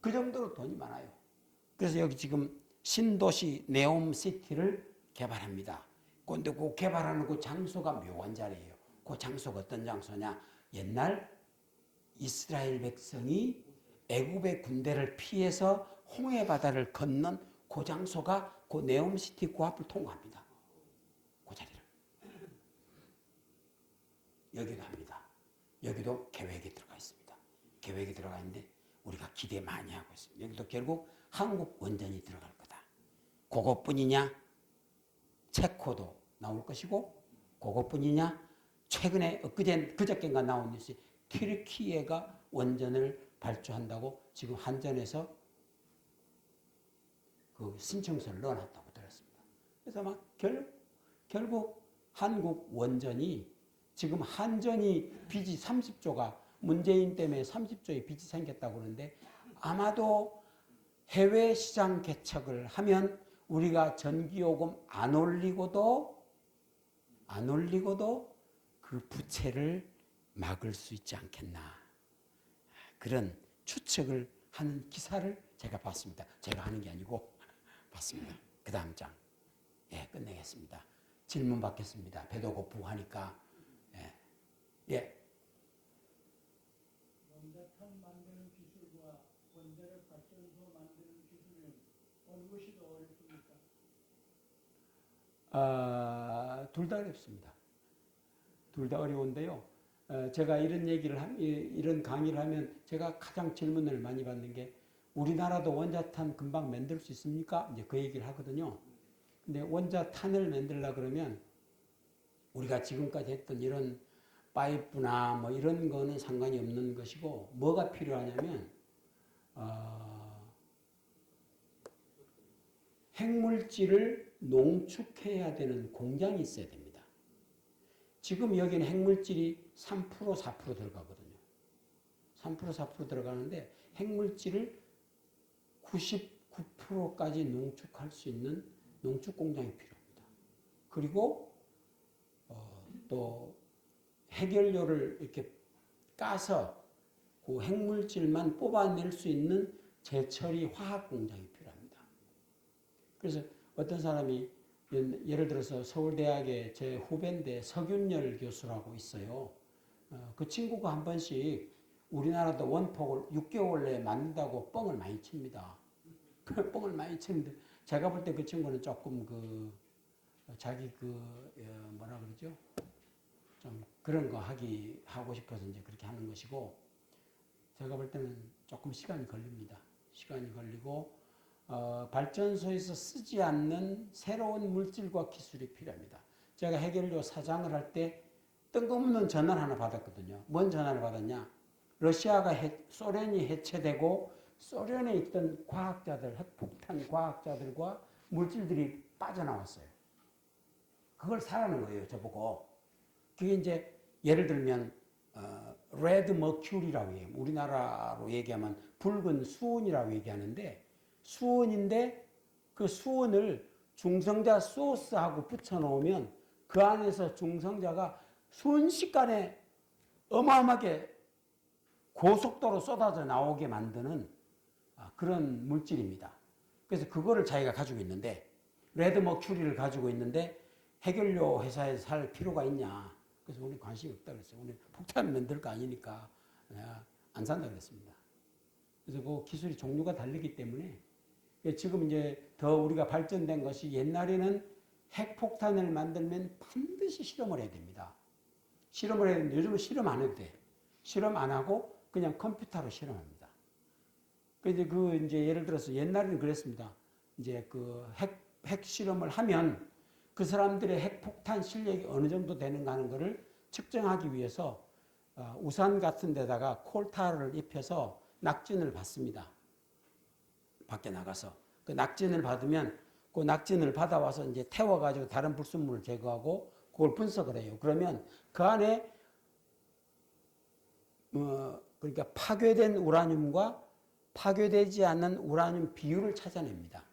그 정도로 돈이 많아요. 그래서 여기 지금 신도시 네옴시티를 개발합니다. 그런데 그 개발하는 그 장소가 묘한 자리예요. 그 장소가 어떤 장소냐? 옛날 이스라엘 백성이 애굽의 군대를 피해서 홍해 바다를 건넌 그 장소가 그 네옴시티 그 앞을 통과합니다. 그 자리를. 여기도 합니다. 여기도 계획이 들어가 있습니다. 계획이 들어가 있는데 우리가 기대 많이 하고 있습니다. 여기도 결국 한국 원전이 들어갈 거다. 그것뿐이냐? 체코도 나올 것이고 그것뿐이냐? 최근에 그저께인가 나온 뉴스 튀르키예가 원전을 발주한다고 지금 한전에서 그 신청서를 넣어놨다고 들었습니다. 그래서 막 결국 한국 원전이 지금 한전이 빚이 30조가 문재인 때문에 30조의 빚이 생겼다고 그러는데 아마도 해외 시장 개척을 하면 우리가 전기요금 안 올리고도 그 부채를 막을 수 있지 않겠나. 그런 추측을 하는 기사를 제가 봤습니다. 제가 하는 게 아니고 봤습니다. 그 다음 장. 예, 끝내겠습니다. 질문 받겠습니다. 배도 고프고 하니까. 예. 원자탄 만드는 기술과 원자력 발전소 만드는 기술은 어느 것이 더 어렵습니까? 둘 다 어렵습니다. 둘 다 어려운데요. 제가 이런 강의를 하면 제가 가장 질문을 많이 받는 게 우리나라도 원자탄 금방 만들 수 있습니까? 이제 그 얘기를 하거든요. 근데 원자탄을 만들려 그러면 우리가 지금까지 했던 이런 파이프나 뭐 이런 거는 상관이 없는 것이고 뭐가 필요하냐면 핵물질을 농축해야 되는 공장이 있어야 됩니다. 지금 여기는 핵물질이 3%, 4% 들어가거든요. 3%, 4% 들어가는데 핵물질을 99%까지 농축할 수 있는 농축 공장이 필요합니다. 그리고 또 핵연료를 이렇게 까서 그 핵물질만 뽑아낼 수 있는 재처리 화학 공장이 필요합니다. 그래서 어떤 사람이 예를 들어서 서울대학의 제 후배인데 석윤열 교수라고 있어요. 그 친구가 한 번씩 우리나라도 원폭을 6개월 내에 만든다고 뻥을 많이 칩니다. 뻥을 많이 치는데 제가 볼 때 그 친구는 조금 자기 뭐라 그러죠? 좀 그런 거 하고 싶어서 이제 그렇게 하는 것이고 제가 볼 때는 조금 시간이 걸립니다. 시간이 걸리고 발전소에서 쓰지 않는 새로운 물질과 기술이 필요합니다. 제가 핵연료 사장을 할 때 뜬금없는 전화를 하나 받았거든요. 뭔 전화를 받았냐? 소련이 해체되고 소련에 있던 과학자들, 핵폭탄 과학자들과 물질들이 빠져나왔어요. 그걸 사라는 거예요, 저보고. 그게 이제 예를 들면 레드 머큐리라고 해요. 우리나라로 얘기하면 붉은 수은이라고 얘기하는데 수은인데 그 수은을 중성자 소스하고 붙여 놓으면 그 안에서 중성자가 순식간에 어마어마하게 고속도로 쏟아져 나오게 만드는 그런 물질입니다. 그래서 그거를 자기가 가지고 있는데 레드 머큐리를 가지고 있는데 핵연료 회사에서 살 필요가 있냐. 그래서 우리 관심이 없다 그랬어요. 우리 폭탄 만들 거 아니니까 안 산다 그랬습니다. 그래서 그 기술이 종류가 다르기 때문에 지금 이제 더 우리가 발전된 것이 옛날에는 핵폭탄을 만들면 반드시 실험을 해야 됩니다. 실험을 해야 되는데 요즘은 실험 안 해도 돼. 실험 안 하고 그냥 컴퓨터로 실험합니다. 그래서 이제 예를 들어서 옛날에는 그랬습니다. 이제 핵 실험을 하면 그 사람들의 핵폭탄 실력이 어느 정도 되는가 하는 것을 측정하기 위해서 우산 같은 데다가 콜타를 입혀서 낙진을 받습니다. 밖에 나가서. 그 낙진을 받으면 그 낙진을 받아와서 이제 태워가지고 다른 불순물을 제거하고 그걸 분석을 해요. 그러면 그 안에 그러니까 파괴된 우라늄과 파괴되지 않는 우라늄 비율을 찾아냅니다.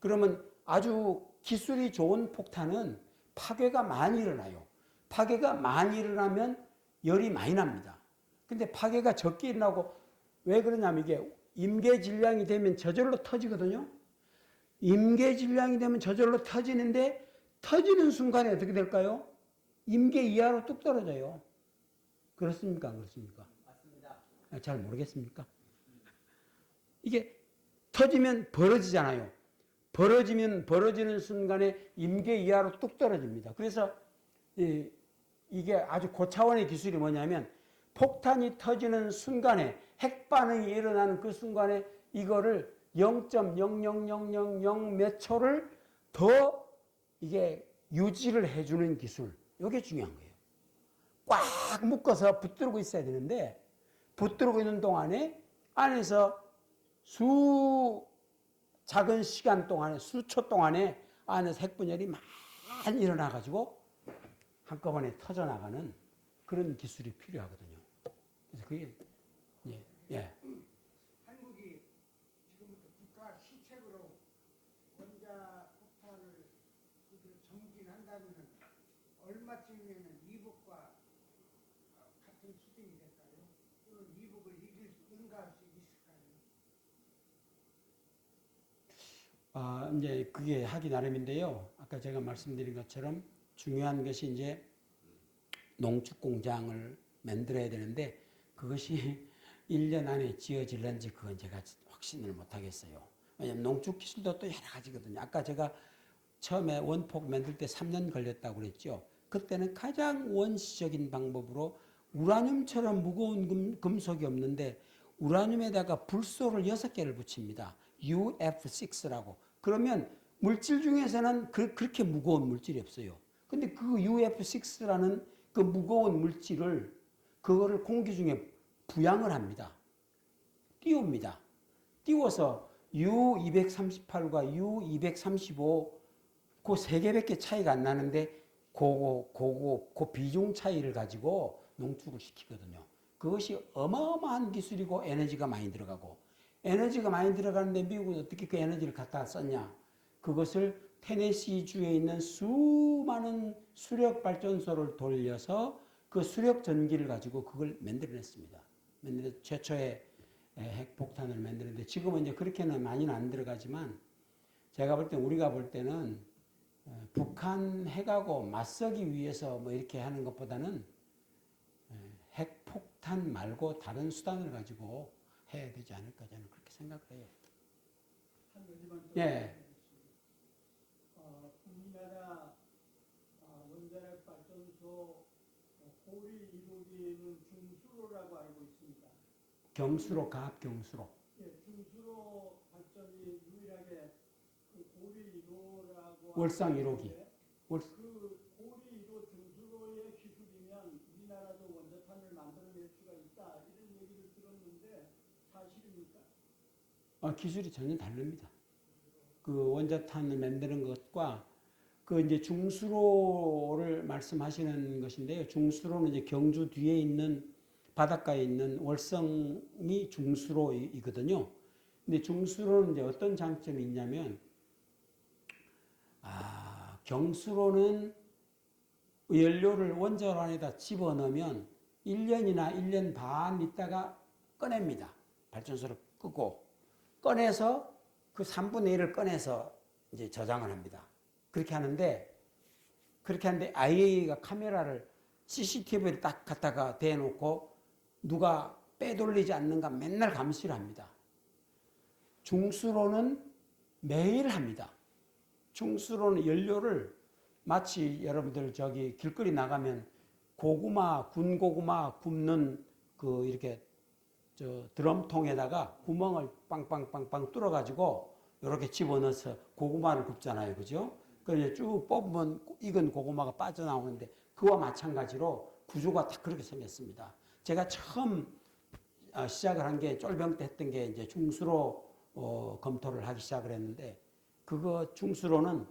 그러면 아주 기술이 좋은 폭탄은 파괴가 많이 일어나요. 파괴가 많이 일어나면 열이 많이 납니다. 근데 파괴가 적게 일어나고 왜 그러냐면 이게 임계질량이 되면 저절로 터지거든요. 임계질량이 되면 저절로 터지는데 터지는 순간에 어떻게 될까요? 임계 이하로 뚝 떨어져요. 그렇습니까? 안 그렇습니까? 맞습니다. 잘 모르겠습니까? 이게 터지면 벌어지잖아요. 벌어지는 순간에 임계 이하로 뚝 떨어집니다. 그래서 이게 아주 고차원의 기술이 뭐냐면 폭탄이 터지는 순간에 핵반응이 일어나는 그 순간에 이거를 0.00000 몇 초를 더 이게 유지를 해주는 기술. 이게 중요한 거예요. 꽉 묶어서 붙들고 있어야 되는데 붙들고 있는 동안에 안에서 작은 시간 동안에 수초 동안에 안에서 핵분열이 많이 일어나가지고 한꺼번에 터져나가는 그런 기술이 필요하거든요. 그래서 그게 예. 한국이 지금부터 국가 시책으로 원자 폭탄을 정진한다면 얼마쯤이면 이북과 같은 수준이 될까요? 또는 이북을 능가할 수 있을까요? 이제 그게 하기 나름인데요. 아까 제가 말씀드린 것처럼 중요한 것이 이제 농축 공장을 만들어야 되는데 그것이 1년 안에 지어질는지 그건 제가 확신을 못 하겠어요. 왜냐하면 농축 기술도 또 여러 가지거든요. 아까 제가 처음에 원폭 만들 때 3년 걸렸다고 그랬죠. 그때는 가장 원시적인 방법으로 우라늄처럼 무거운 금속이 없는데 우라늄에다가 불소를 6개를 붙입니다. UF6라고. 그러면 물질 중에서는 그렇게 무거운 물질이 없어요. 근데 그 UF6라는 그 무거운 물질을 그거를 공기 중에 부양을 합니다. 띄웁니다. 띄워서 U238과 U235 그 3개밖에 차이가 안 나는데 그 비중 차이를 가지고 농축을 시키거든요. 그것이 어마어마한 기술이고 에너지가 많이 들어가고 에너지가 많이 들어가는데 미국은 어떻게 그 에너지를 갖다 썼냐? 그것을 테네시주에 있는 수많은 수력 발전소를 돌려서 그 수력 전기를 가지고 그걸 만들어냈습니다. 최초의 핵폭탄을 만드는데 지금은 이제 그렇게는 많이는 안 들어가지만 제가 볼 때 우리가 볼 때는 북한 핵하고 맞서기 위해서 뭐 이렇게 하는 것보다는 핵폭탄 말고 다른 수단을 가지고 해야 되지 않을까 저는 그렇게 생각을 해요. 한 가지만 더 예. 우리나라 원자력 발전소 고리 이루기는 중수로라고 알고 있습니다. 경수로, 가압 경수로. 예, 중수로 발전이 유일하게 그 고리 1호라고 월상 1호기. 그 고리 1호 중수로의 기술이면 우리나라도 원자탄을 만들어낼 수가 있다 이런 얘기를 들었는데 사실입니까? 기술이 전혀 다릅니다. 그 원자탄을 만드는 것과 그 이제 중수로를 말씀하시는 것인데요. 중수로는 이제 경주 뒤에 있는 바닷가에 있는 월성이 중수로이거든요. 근데 중수로는 이제 어떤 장점이 있냐면 경수로는 연료를 원자로 안에다 집어넣으면 1년이나 1년 반 있다가 꺼냅니다. 발전소를 끄고 꺼내서 그 3분의 1을 꺼내서 이제 저장을 합니다. 그렇게 하는데 IAEA가 카메라를 CCTV를 딱 갖다가 대놓고 누가 빼돌리지 않는가 맨날 감시를 합니다. 중수로는 매일 합니다. 중수로는 연료를 마치 여러분들 저기 길거리 나가면 군 고구마 굽는 그 이렇게 저 드럼통에다가 구멍을 빵빵빵빵 뚫어가지고 이렇게 집어넣어서 고구마를 굽잖아요, 그죠? 그래서 쭉 뽑으면 익은 고구마가 빠져나오는데 그와 마찬가지로 구조가 다 그렇게 생겼습니다. 제가 처음 시작을 한 게 쫄병 때 했던 게 이제 중수로 검토를 하기 시작을 했는데 그거 중수로는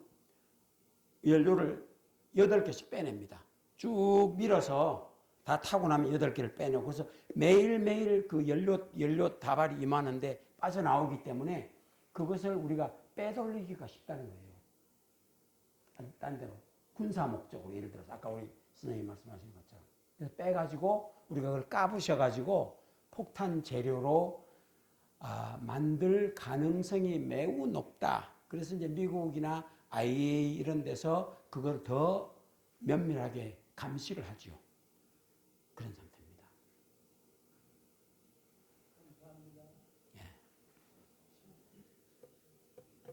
연료를 8개씩 빼냅니다. 쭉 밀어서 다 타고 나면 8개를 빼내고 그래서 매일매일 그 연료 다발이 이만한데 빠져나오기 때문에 그것을 우리가 빼돌리기가 쉽다는 거예요. 딴 데로 군사 목적으로 예를 들어서 아까 우리 선생님이 말씀하신 것처럼 그래서 빼가지고 우리가 그걸 까부셔가지고 폭탄 재료로 만들 가능성이 매우 높다. 그래서 이제 미국이나 IAEA 이런 데서 그걸 더 면밀하게 감시를 하죠.